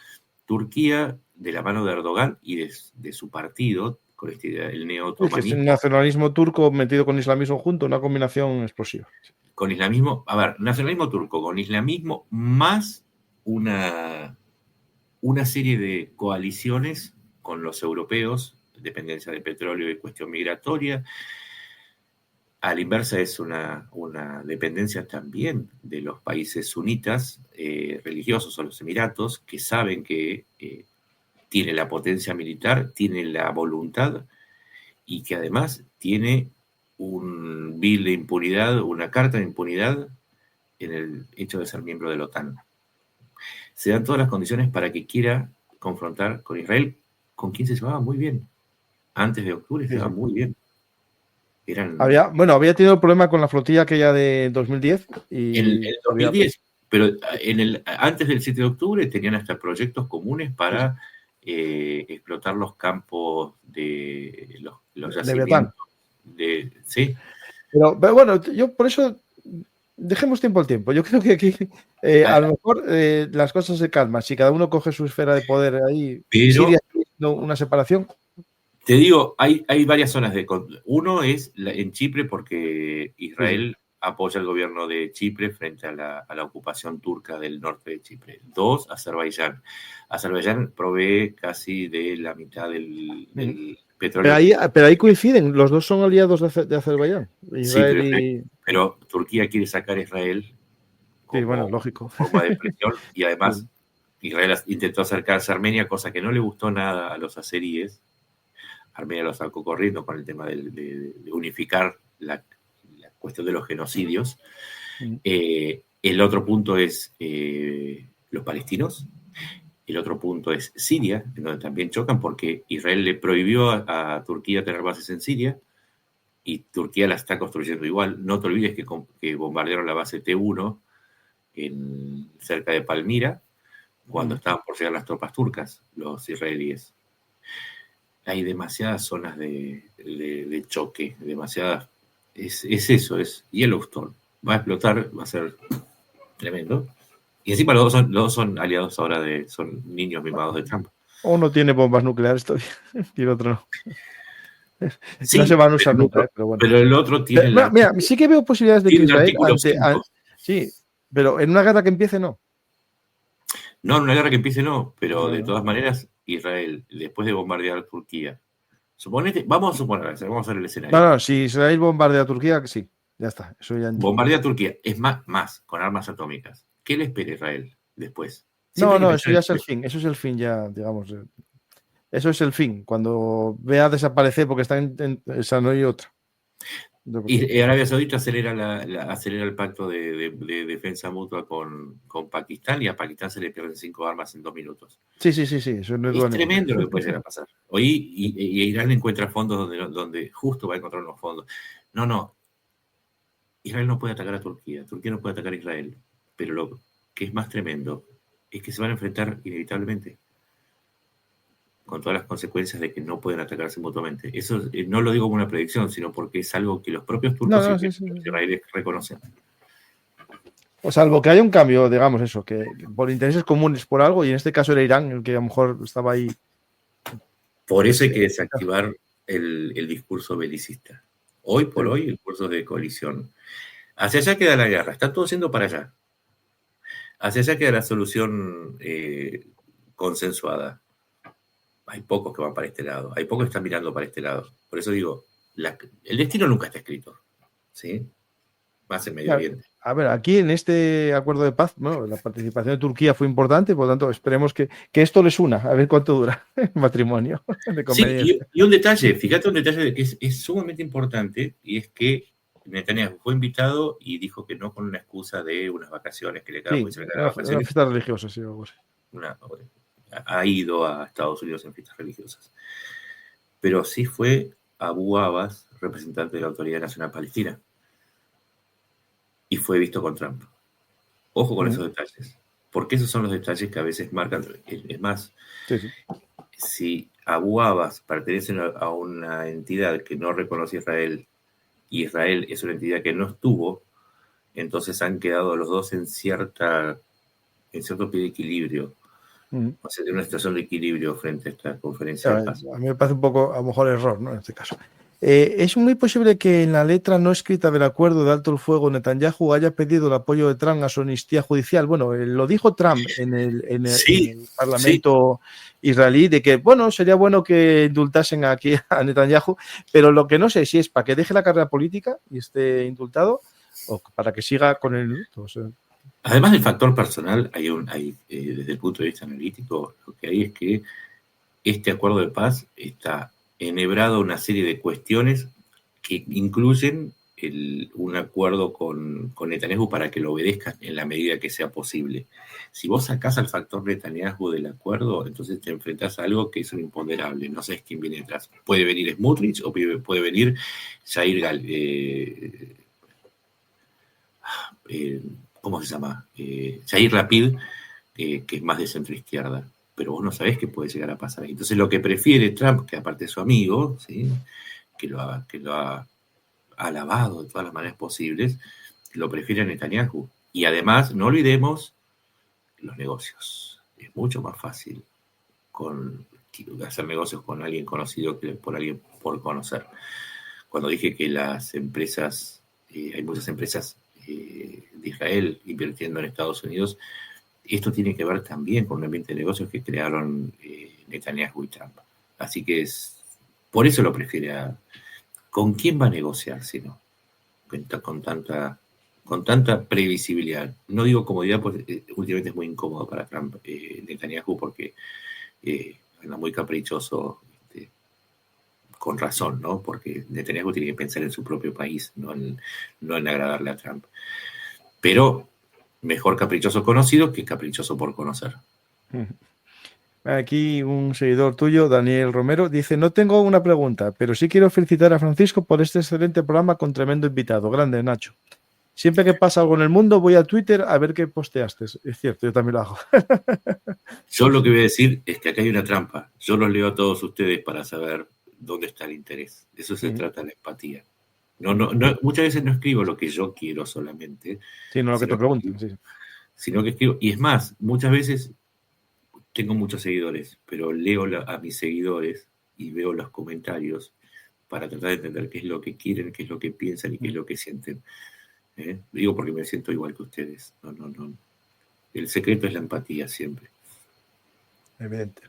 Turquía, de la mano de Erdogan y de su partido, con esta idea, el
Es que es
neo-otomanismo,
el nacionalismo turco metido con islamismo junto, una combinación explosiva.
con islamismo, a ver, nacionalismo turco, con islamismo, más una serie de coaliciones con los europeos, dependencia de petróleo y cuestión migratoria. A la inversa es una dependencia también de los países sunitas religiosos o los emiratos, que saben que tiene la potencia militar, tiene la voluntad y que además tiene un bill de impunidad, una carta de impunidad en el hecho de ser miembro de la OTAN. Se dan todas las condiciones para que quiera confrontar con Israel, con quien se llevaba muy bien. Antes de octubre se
Sí,
llevaba
sí.
muy bien. Eran
Había tenido el problema con la flotilla aquella de 2010
en
y
el 2010, pero antes del 7 de octubre tenían hasta proyectos comunes para explotar los campos de los
Leviatán.
yacimientos. Sí,
Pero bueno, yo por eso dejemos tiempo al tiempo. Yo creo que aquí a lo mejor las cosas se calman. Si cada uno coge su esfera de poder ahí, Siria
pero
no, una separación.
te digo, hay varias zonas de control. Uno es en Chipre porque
Sí, sí.
Israel apoya al gobierno de Chipre frente a la ocupación turca del norte de Chipre. Dos, Azerbaiyán. Azerbaiyán provee casi de la mitad del petróleo.
Pero ahí coinciden, los dos son aliados de Azerbaiyán,
Sí,
Israel y...
pero Turquía quiere sacar a Israel
Sí, bueno,
como
lógico.
forma de presión y
Sí.
además Israel intentó acercarse a Armenia, cosa que no le gustó nada a los azeríes. Armenia lo sacó corriendo con el tema de unificar la cuestión de los genocidios. El otro punto es los palestinos. El otro punto es Siria, en donde también chocan porque Israel le prohibió a Turquía tener bases en Siria y Turquía la está construyendo igual. No te olvides que bombardearon la base T1 cerca de Palmira cuando estaban por llegar las tropas turcas, los israelíes. Hay demasiadas zonas de choque, demasiadas. Es eso, es Yellowstone. Va a explotar, va a ser tremendo. Y encima los dos son aliados ahora son niños mimados de Trump.
Uno tiene bombas nucleares todavía y el otro no. No se
Sí,
van a usar nunca, pero bueno.
pero el otro tiene
Mira, sí que veo posibilidades de que
el
Israel
artículo 5.
sí, pero en una guerra que empiece no.
No, en una guerra que empiece no, pero de
No.
todas maneras, Israel, después de bombardear Turquía, vamos a suponer, vamos a ver el escenario.
No, si Israel bombardea a Turquía, sí, ya está. Eso ya...
Bombardea Turquía, es más, con armas atómicas. ¿Qué le espera a Israel después? Siempre hay
No,
que
eso
pensar
ya es el fin. Eso es el fin ya, digamos. Eso es el fin. Cuando vea desaparecer porque está esa no hay otra.
Y Arabia Saudita acelera el pacto de defensa mutua con Pakistán y a Pakistán se le pierden 5 armas en 2 minutos.
Sí, eso no es
Es
duda ninguna.
tremendo lo que puede llegar a pasar. Hoy y Irán encuentra fondos donde justo va a encontrar unos fondos. No. Israel no puede atacar a Turquía no puede atacar a Israel. Pero lo que es más tremendo es que se van a enfrentar inevitablemente con todas las consecuencias de que no pueden atacarse mutuamente. Eso no lo digo como una predicción, sino porque es algo que los propios turcos y los israelíes reconocen.
O salvo que haya un cambio, digamos eso, que por intereses comunes por algo, y en este caso era Irán, el que a lo mejor estaba ahí.
Por eso hay que desactivar el discurso belicista. Hoy por hoy, el discurso de coalición. Hacia allá queda la guerra, está todo yendo para allá. Hacia allá queda la solución consensuada. Hay pocos que van para este lado, hay pocos que están mirando para este lado. Por eso digo, el destino nunca está escrito, ¿sí? Más en Medio Oriente.
A ver, aquí en este acuerdo de paz, bueno, la participación de Turquía fue importante, por lo tanto, esperemos que esto les una, a ver cuánto dura el matrimonio.
Sí, y un detalle, fíjate un detalle que es sumamente importante, y es que Netanyahu fue invitado y dijo que no con una excusa de unas vacaciones que le quedaban muy cerca de las vacaciones.
Una fiesta religiosa, sí, algo así.
Ha ido a Estados Unidos en fiestas religiosas. Pero sí fue Abu Abbas, representante de la Autoridad Nacional Palestina, y fue visto con Trump. Ojo con esos detalles, porque esos son los detalles que a veces marcan. Es más,
Sí, sí.
si Abu Abbas pertenece a una entidad que no reconoce a Israel, y Israel es una entidad que no estuvo, entonces han quedado los dos en cierto pie de equilibrio, o sea, en una situación de equilibrio frente a esta conferencia de paz.
A mí me parece un poco, a lo mejor, error, ¿no? En este caso. Es muy posible que en la letra no escrita del acuerdo de alto el fuego Netanyahu haya pedido el apoyo de Trump a su amnistía judicial. Bueno, lo dijo Trump en
Sí,
el Parlamento israelí, de que, bueno, sería bueno que indultasen aquí a Netanyahu, pero lo que no sé si es para que deje la carrera política y esté indultado o para que siga con el indulto. O sea,
además del factor personal, desde el punto de vista analítico, lo que hay es que este acuerdo de paz está enhebrado una serie de cuestiones que incluyen un acuerdo con Netanyahu para que lo obedezcan en la medida que sea posible. Si vos sacás al factor Netanyahu del acuerdo, entonces te enfrentás a algo que es un imponderable. No sabes quién viene detrás. Puede venir Smotrich o puede venir Yair ¿cómo se llama? Yair Lapid, que es más de centro izquierda. Pero vos no sabés qué puede llegar a pasar ahí. Entonces lo que prefiere Trump, que aparte es su amigo, ¿sí? que lo ha alabado de todas las maneras posibles, lo prefiere a Netanyahu. Y además, no olvidemos los negocios. Es mucho más fácil hacer negocios con alguien conocido que por alguien por conocer. Cuando dije que las empresas, hay muchas empresas de Israel invirtiendo en Estados Unidos, esto tiene que ver también con un ambiente de negocios que crearon Netanyahu y Trump. Así que por eso lo prefiere. ¿Con quién va a negociar si no? Con tanta previsibilidad. No digo comodidad, porque últimamente es muy incómodo para Trump, Netanyahu, porque anda muy caprichoso, con razón, ¿no? Porque Netanyahu tiene que pensar en su propio país, no en agradarle a Trump. Pero mejor caprichoso conocido que caprichoso por conocer.
Aquí un seguidor tuyo, Daniel Romero, dice: no tengo una pregunta, pero sí quiero felicitar a Francisco por este excelente programa con tremendo invitado. Grande, Nacho. Siempre que pasa algo en el mundo, voy a Twitter a ver qué posteaste. Es cierto, yo también lo hago.
Yo lo que voy a decir es que acá hay una trampa. Yo los leo a todos ustedes para saber dónde está el interés. Eso se trata de la empatía. No, muchas veces no escribo lo que yo quiero solamente.
Sí, no lo que te pregunten. Sí.
Sino que escribo. Y es más, muchas veces tengo muchos seguidores, pero leo a mis seguidores y veo los comentarios para tratar de entender qué es lo que quieren, qué es lo que piensan y qué es lo que sienten. Digo porque me siento igual que ustedes. No. El secreto es la empatía siempre.
Evidente.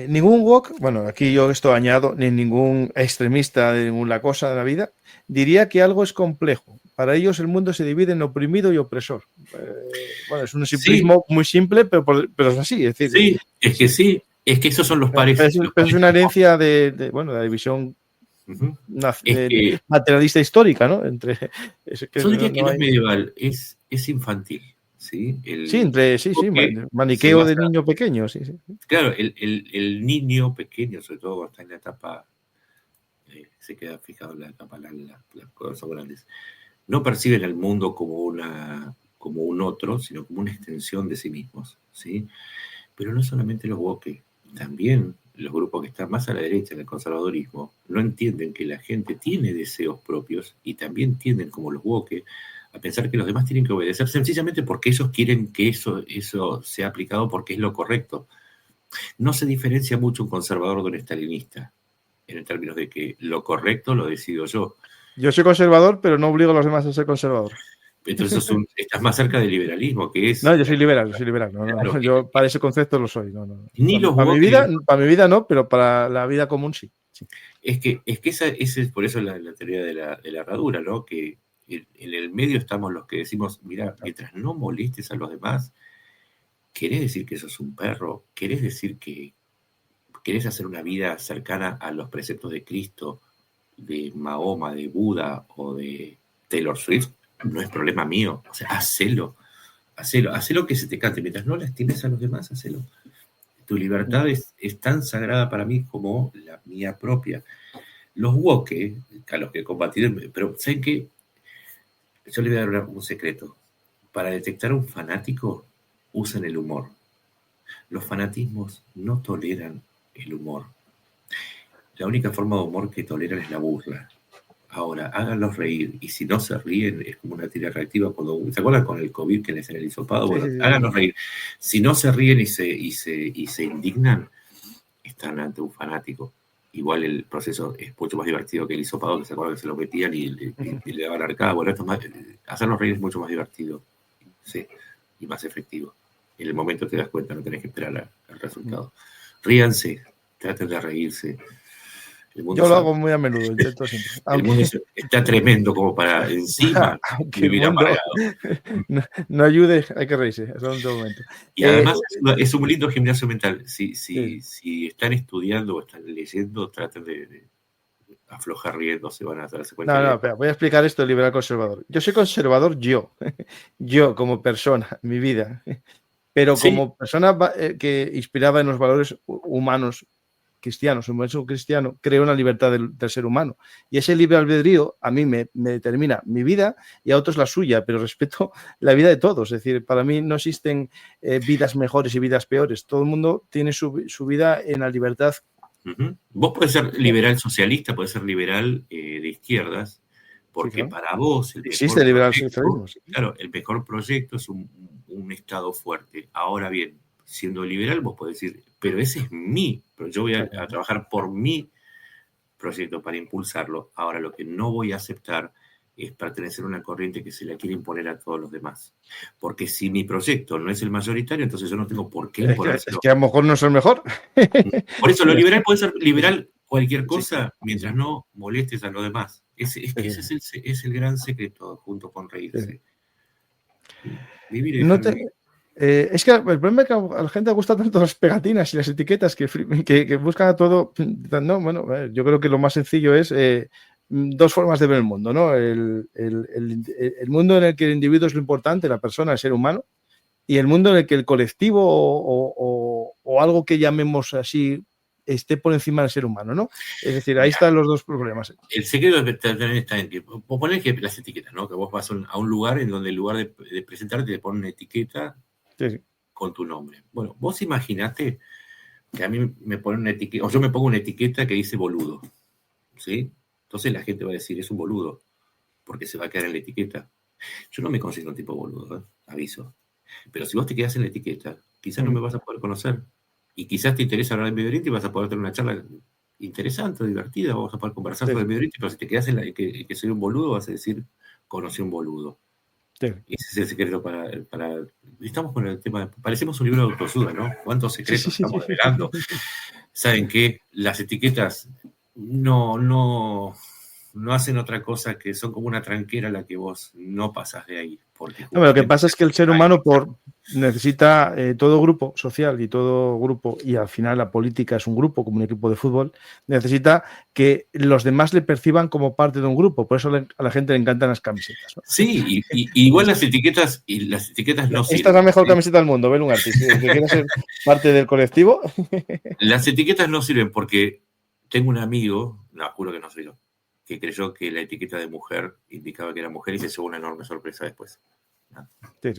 Ningún woke, bueno, aquí yo esto añado, ni ningún extremista de ninguna cosa de la vida, diría que algo es complejo. Para ellos el mundo se divide en oprimido y opresor. Bueno, es un simplismo muy simple, pero es así. Es decir,
es que esos son los pares.
Es una herencia de la división materialista histórica, ¿no?
Yo diría que no es medieval, es infantil. ¿Sí?
Maniqueo de niño pequeño, sí.
Claro, el niño pequeño, sobre todo cuando está en la etapa, se queda fijado en la etapa, las cosas grandes, no perciben el mundo como un otro, sino como una extensión de sí mismos, ¿sí? Pero no solamente los woke, también los grupos que están más a la derecha en el conservadurismo no entienden que la gente tiene deseos propios y también tienden, como los woke, a pensar que los demás tienen que obedecer sencillamente porque ellos quieren que eso sea aplicado porque es lo correcto. No se diferencia mucho un conservador de un estalinista, en términos de que lo correcto lo decido yo.
Yo soy conservador, pero no obligo a los demás a ser conservador.
Entonces estás más cerca del liberalismo, que es...
No, yo soy liberal. No, yo para ese concepto lo soy.
Ni los
para mi vida no, pero para la vida común sí.
Es que esa es por eso la teoría de la herradura, ¿no? Que en el medio estamos los que decimos, mira, mientras no molestes a los demás, ¿querés decir que sos un perro? ¿Querés decir que querés hacer una vida cercana a los preceptos de Cristo, de Mahoma, de Buda o de Taylor Swift? No es problema mío. O sea, hacelo que se te cante. Mientras no lastimes a los demás, hacelo. Tu libertad es tan sagrada para mí como la mía propia. Los woke, a los que combatiré, pero ¿saben qué? Yo les voy a dar un secreto. Para detectar a un fanático, usan el humor. Los fanatismos no toleran el humor. La única forma de humor que toleran es la burla. Ahora, háganlos reír, y si no se ríen, es como una tira reactiva. ¿Se acuerdan con el COVID que les en el hisopado?
Sí,
Bueno,
sí, sí.
háganlos reír. Si no se ríen y se indignan, están ante un fanático. Igual el proceso es mucho más divertido que el hisopado, que se acuerdan que se lo metían y le daban arcada. Bueno, hacerlos reír es mucho más divertido, sí, y más efectivo. En el momento te das cuenta, no tenés que esperar al resultado. Ríanse, traten de reírse.
Yo lo hago muy a menudo, intento siempre.
El mundo está tremendo como para encima
aunque el
vivir
mundo
amargado.
no ayude, hay que reírse, eso en todo momento.
Y además es un lindo gimnasio mental. Si están estudiando o están leyendo, traten de aflojar riéndose, van a darse cuenta.
No, espera, voy a explicar esto de liberal conservador. Yo soy conservador yo como persona, mi vida, pero
Sí.
como persona que inspiraba en los valores humanos cristianos, un buen cristiano, creo en la libertad del ser humano. Y ese libre albedrío a mí me determina mi vida y a otros la suya, pero respeto la vida de todos. Es decir, para mí no existen vidas mejores y vidas peores. Todo el mundo tiene su vida en la libertad.
Uh-huh. Vos podés ser liberal socialista, podés ser liberal de izquierdas, porque
sí, claro.
para vos
existe liberal socialismo.
Claro, el mejor proyecto es un Estado fuerte. Ahora bien, siendo liberal vos podés decir, pero ese es pero yo voy a trabajar por mi proyecto para impulsarlo. Ahora, lo que no voy a aceptar es pertenecer a una corriente que se la quiere imponer a todos los demás. Porque si mi proyecto no es el mayoritario, entonces yo no tengo por qué imponérselo.
Es que a lo mejor no es el mejor.
Por eso lo liberal puede ser liberal cualquier cosa mientras no molestes a los demás. Ese es el gran secreto, junto con reírse. Vivir y dejar vivir.
Es que el problema es que a la gente le gustan tanto las pegatinas y las etiquetas que buscan a todo. No, bueno, yo creo que lo más sencillo es dos formas de ver el mundo, ¿no? El mundo en el que el individuo es lo importante, la persona, el ser humano, y el mundo en el que el colectivo o algo que llamemos así esté por encima del ser humano, ¿no? Es decir, ahí están los dos problemas.
El secreto también está en que vos ponés que las etiquetas, ¿no? Que vos vas a un lugar en donde en lugar de presentarte te ponen una etiqueta con tu nombre. Bueno, vos imaginate que a mí me ponen una etiqueta, o yo me pongo una etiqueta que dice boludo, ¿sí? Entonces la gente va a decir, es un boludo, porque se va a quedar en la etiqueta. Yo no me considero un tipo boludo, aviso. Pero si vos te quedás en la etiqueta, quizás no me vas a poder conocer. Y quizás te interesa hablar de Medio Oriente y vas a poder tener una charla interesante, divertida, vamos a poder conversar sobre el Medio Oriente, pero si te quedas en la que soy un boludo, vas a decir, conocí un boludo. Sí. Ese es el secreto para... Estamos con el tema, parecemos un libro de autoayuda, ¿no? ¿Cuántos secretos estamos revelando? ¿Saben qué? Las etiquetas no hacen otra cosa que son como una tranquera a la que vos no pasás de ahí.
No, lo que pasa es que el ser humano necesita todo grupo social y todo grupo, y al final la política es un grupo, como un equipo de fútbol, necesita que los demás le perciban como parte de un grupo. Por eso a la gente le encantan las camisetas, ¿no?
Sí, y igual las etiquetas no sirven.
Esta es la mejor camiseta del mundo, Belun Artis. Si quieres ser parte del colectivo.
Las etiquetas no sirven porque tengo un amigo, no, juro que no soy yo, que creyó que la etiqueta de mujer indicaba que era mujer y se llevó una enorme sorpresa después.
Sí.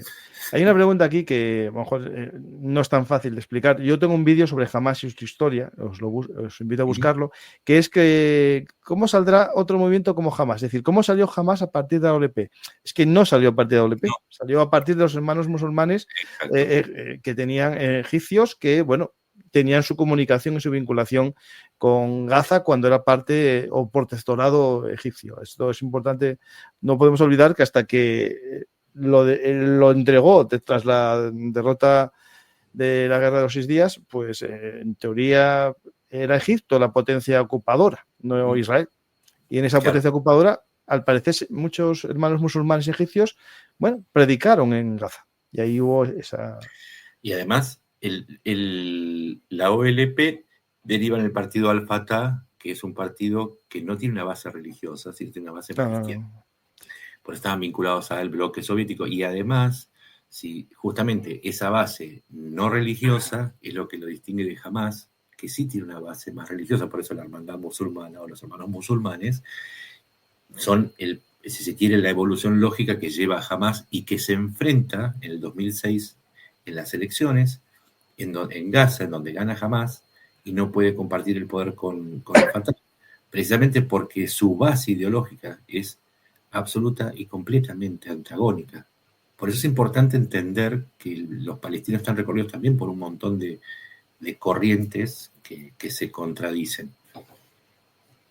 Hay una pregunta aquí que a lo mejor no es tan fácil de explicar. Yo tengo un vídeo sobre Hamas y su historia, os invito a buscarlo, que es que ¿cómo saldrá otro movimiento como Hamas? Es decir, ¿cómo salió Hamas a partir de la OLP? Es que no salió a partir de la OLP, salió a partir de los hermanos musulmanes que tenían egipcios que, bueno, tenían su comunicación y su vinculación con Gaza cuando era parte o protectorado egipcio. Esto es importante. No podemos olvidar que hasta que lo entregó tras la derrota de la Guerra de los 6 días, pues en teoría era Egipto la potencia ocupadora, no Israel. Y en esa potencia ocupadora, al parecer, muchos hermanos musulmanes egipcios, bueno, predicaron en Gaza. Y ahí hubo esa...
Y además, la OLP deriva en el partido Al-Fatah, que es un partido que no tiene una base religiosa, sino tiene una base cristiana. Pues estaban vinculados al bloque soviético y además si justamente esa base no religiosa es lo que lo distingue de Hamás, que sí tiene una base más religiosa, por eso la hermandad musulmana o los hermanos musulmanes son, si se quiere, la evolución lógica que lleva a Hamás y que se enfrenta en el 2006 en las elecciones, en Gaza, en donde gana Hamás y no puede compartir el poder con el Fatah, precisamente porque su base ideológica es absoluta y completamente antagónica. Por eso es importante entender que los palestinos están recorridos también por un montón de corrientes que se contradicen.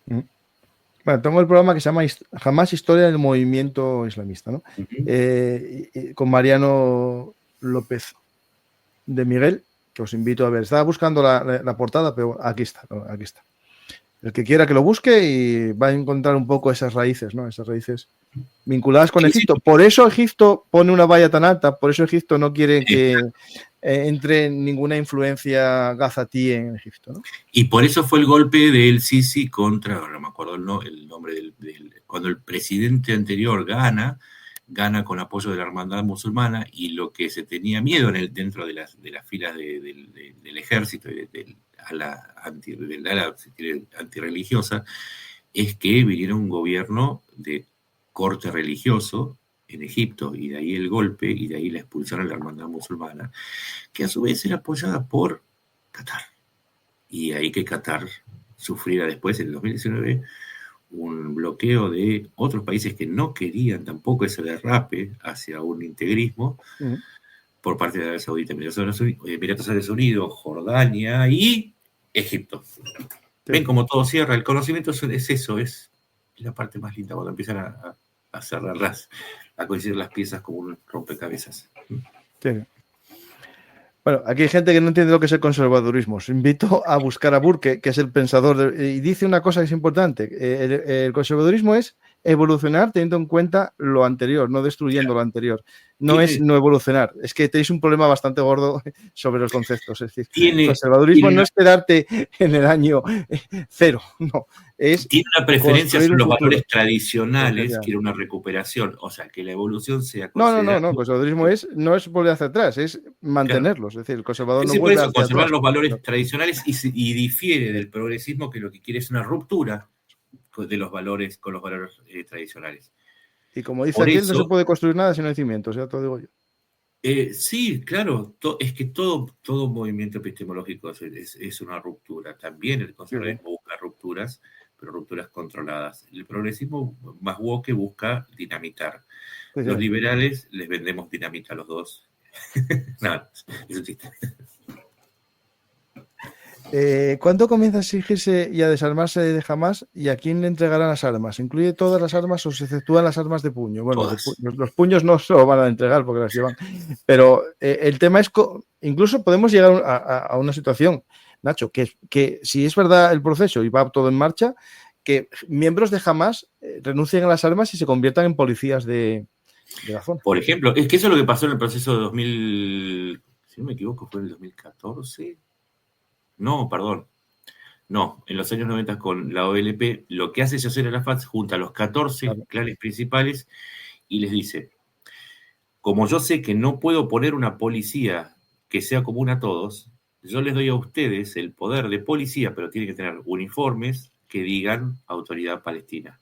Bueno, tengo el programa que se llama Hamás, Historia del Movimiento Islamista, ¿no? Con Mariano López de Miguel, que os invito a ver. Estaba buscando la portada, pero aquí está, ¿no? Aquí está. El que quiera que lo busque y va a encontrar un poco esas raíces, ¿no? Esas raíces vinculadas con Egipto. Por eso Egipto pone una valla tan alta, por eso Egipto no quiere que entre ninguna influencia gazatí en Egipto, ¿no?
Y por eso fue el golpe del Sisi contra, no me acuerdo el nombre cuando el presidente anterior gana con apoyo de la hermandad musulmana, y lo que se tenía miedo dentro de las filas del ejército y del ala antirreligiosa es que viniera un gobierno de corte religioso en Egipto, y de ahí el golpe, y de ahí la expulsión a la hermandad musulmana, que a su vez era apoyada por Qatar. Y ahí que Qatar sufriera después, en el 2019, un bloqueo de otros países que no querían tampoco ese derrape hacia un integrismo por parte de Arabia Saudita, Emiratos Árabes Unidos, Jordania y Egipto. Sí. Ven como todo cierra. El conocimiento es eso, es la parte más linda cuando empiezan a cerrarlas, a coincidir las piezas como un rompecabezas.
Sí. Bueno, aquí hay gente que no entiende lo que es el conservadurismo. Os invito a buscar a Burke, que es el pensador, y dice una cosa que es importante. El conservadurismo es evolucionar teniendo en cuenta lo anterior, no destruyendo lo anterior. No es no evolucionar. Es que tenéis un problema bastante gordo sobre los conceptos. Es decir, el conservadurismo no es quedarte en el año 0, no.
Tiene una preferencia sobre los valores tradicionales, quiere una recuperación, o sea, que la evolución sea considerada.
No, el conservadurismo no es volver hacia atrás, es mantenerlos. Claro. Es decir, el conservador no vuelve hacia
conservar
atrás.
Los valores tradicionales y difiere del progresismo, que lo que quiere es una ruptura de los valores con los valores tradicionales.
Y como dice aquel, no se puede construir nada sin el cimiento, o sea, todo digo yo.
Sí, claro, es que todo movimiento epistemológico es una ruptura. También el conservadurismo busca rupturas, pero rupturas controladas. El progresismo más woke busca dinamitar. Sí, los liberales les vendemos dinamita a los dos. No, es un chiste.
¿Cuándo comienza a exigirse y a desarmarse de Hamás, y a quién le entregarán las armas? ¿Incluye todas las armas o se exceptúan las armas de puño? Bueno, los puños no se lo van a entregar porque las llevan, pero el tema es, incluso podemos llegar a una situación, Nacho, que si es verdad el proceso y va todo en marcha, que miembros de Hamás renuncien a las armas y se conviertan en policías de la zona.
Por ejemplo, es que eso es lo que pasó en el proceso de 2000, si no me equivoco, fue en el 2014. No, perdón. No, en los años 90 con la OLP, lo que hace Yasser Arafat junta a los 14 clanes principales y les dice: como yo sé que no puedo poner una policía que sea común a todos, yo les doy a ustedes el poder de policía, pero tienen que tener uniformes que digan autoridad palestina.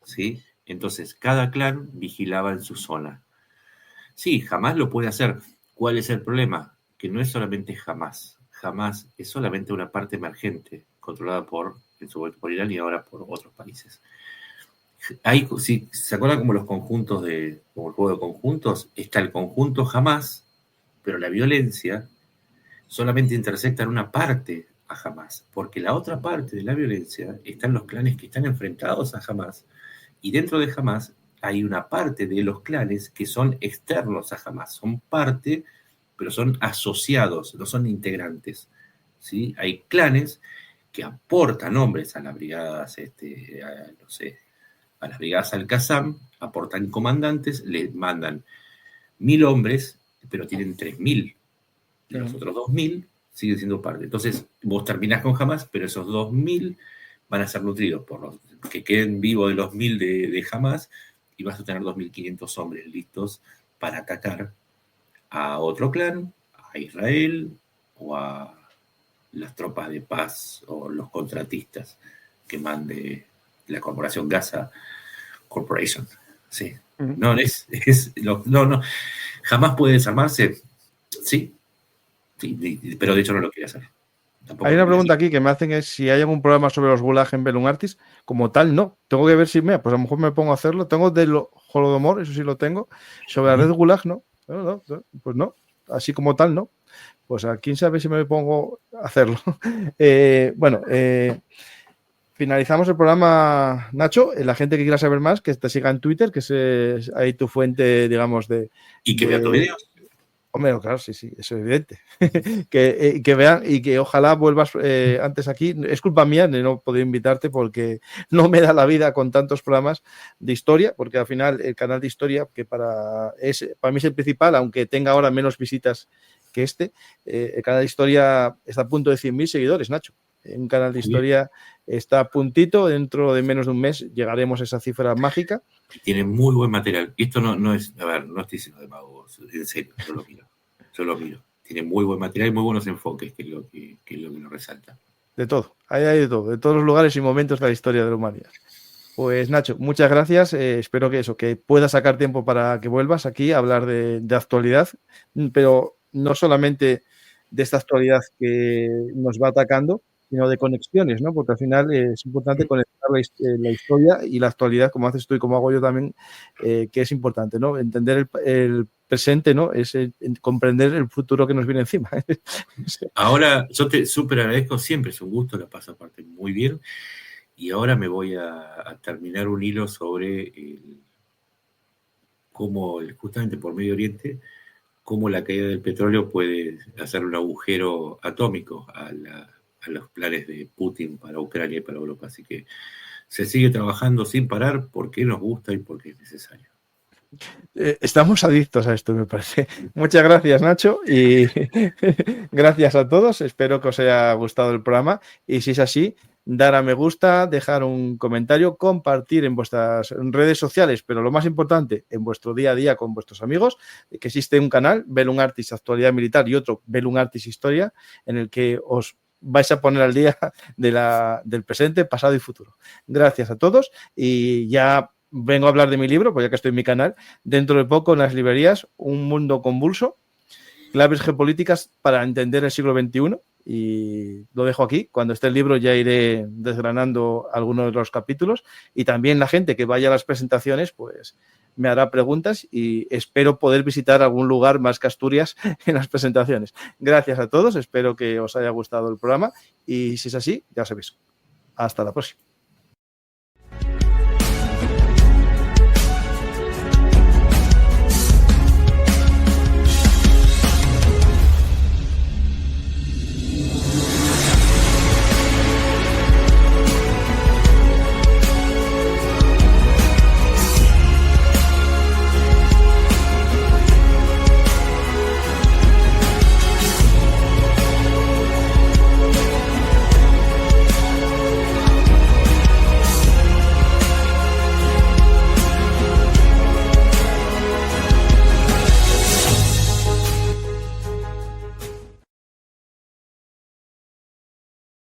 ¿Sí? Entonces, cada clan vigilaba en su zona. Sí, Hamás lo puede hacer. ¿Cuál es el problema? Que no es solamente Hamás. Hamás es solamente una parte emergente, controlada en su momento por Irán y ahora por otros países. Si se acuerdan como los conjuntos como el juego de conjuntos, está el conjunto Hamás, pero la violencia solamente intersecta en una parte a Hamás, porque la otra parte de la violencia están los clanes que están enfrentados a Hamás, y dentro de Hamás hay una parte de los clanes que son externos a Hamás, son parte, pero son asociados, no son integrantes, ¿sí? Hay clanes que aportan hombres a las brigadas, a las brigadas Al-Qassam, aportan comandantes, les mandan 1.000 hombres, pero tienen 3.000. Y los otros 2.000 siguen siendo parte. Entonces, vos terminás con Hamás, pero esos 2.000 van a ser nutridos por los que queden vivos de los 1.000 de Hamás, y vas a tener 2.500 hombres listos para atacar a otro clan, a Israel o a las tropas de paz o los contratistas que mande la corporación Gaza Corporation. Sí. No, no, jamás puede desarmarse. Sí, pero de hecho no lo quiere hacer. Tampoco
hay una
lo quiere
pregunta
hacer.
aquí que me hacen es si hay algún programa sobre los Gulag en Belum Artis. Como tal, no. Tengo que ver si pues a lo mejor me pongo a hacerlo. Tengo del Holodomor, eso sí lo tengo. Sobre la red Gulag, no. No, pues no. Así como tal, no. Pues a quién sabe si me pongo a hacerlo. Bueno, finalizamos el programa, Nacho. La gente que quiera saber más, que te siga en Twitter, que es ahí tu fuente, digamos, de...
Y que vea tu video.
Hombre, claro, sí, eso es evidente. que vean y que ojalá vuelvas antes aquí. Es culpa mía de no poder invitarte porque no me da la vida con tantos programas de historia, porque al final el canal de historia, que para mí es el principal, aunque tenga ahora menos visitas que el canal de historia está a punto de 100.000 seguidores, Nacho. Un canal de historia está a puntito, dentro de menos de un mes llegaremos a esa cifra mágica.
Tiene muy buen material. Y esto no es, a ver, no estoy diciendo de mago, en serio, yo lo miro. Tiene muy buen material y muy buenos enfoques, que es lo que lo resalta.
De todo, hay de todo, de todos los lugares y momentos de la historia de la humanidad. Pues Nacho, muchas gracias. Espero que puedas sacar tiempo para que vuelvas aquí a hablar de actualidad, pero no solamente de esta actualidad que nos va atacando, sino de conexiones, ¿no? Porque al final es importante conectar la historia y la actualidad, como haces tú y como hago yo también, que es importante, ¿no? Entender el presente, ¿no? Es comprender el futuro que nos viene encima.
Ahora, yo te súper agradezco, siempre es un gusto, la paso aparte muy bien. Y ahora me voy a terminar un hilo sobre cómo, justamente por Medio Oriente, cómo la caída del petróleo puede hacer un agujero atómico a los planes de Putin para Ucrania y para Europa. Así que se sigue trabajando sin parar porque nos gusta y porque es necesario.
Estamos adictos a esto, me parece. Muchas gracias, Nacho, y gracias a todos. Espero que os haya gustado el programa y si es así, dar a me gusta, dejar un comentario, compartir en vuestras redes sociales, pero lo más importante, en vuestro día a día con vuestros amigos, que existe un canal, Belum Artis Actualidad Militar y otro, Belum Artis Historia, en el que os vais a poner al día del presente, pasado y futuro. Gracias a todos y ya vengo a hablar de mi libro, pues ya que estoy en mi canal, dentro de poco en las librerías, Un mundo convulso, claves geopolíticas para entender el siglo XXI, y lo dejo aquí. Cuando esté el libro ya iré desgranando algunos de los capítulos y también la gente que vaya a las presentaciones pues me hará preguntas y espero poder visitar algún lugar más que Asturias en las presentaciones. Gracias a todos, espero que os haya gustado el programa y si es así, ya sabéis. Hasta la próxima.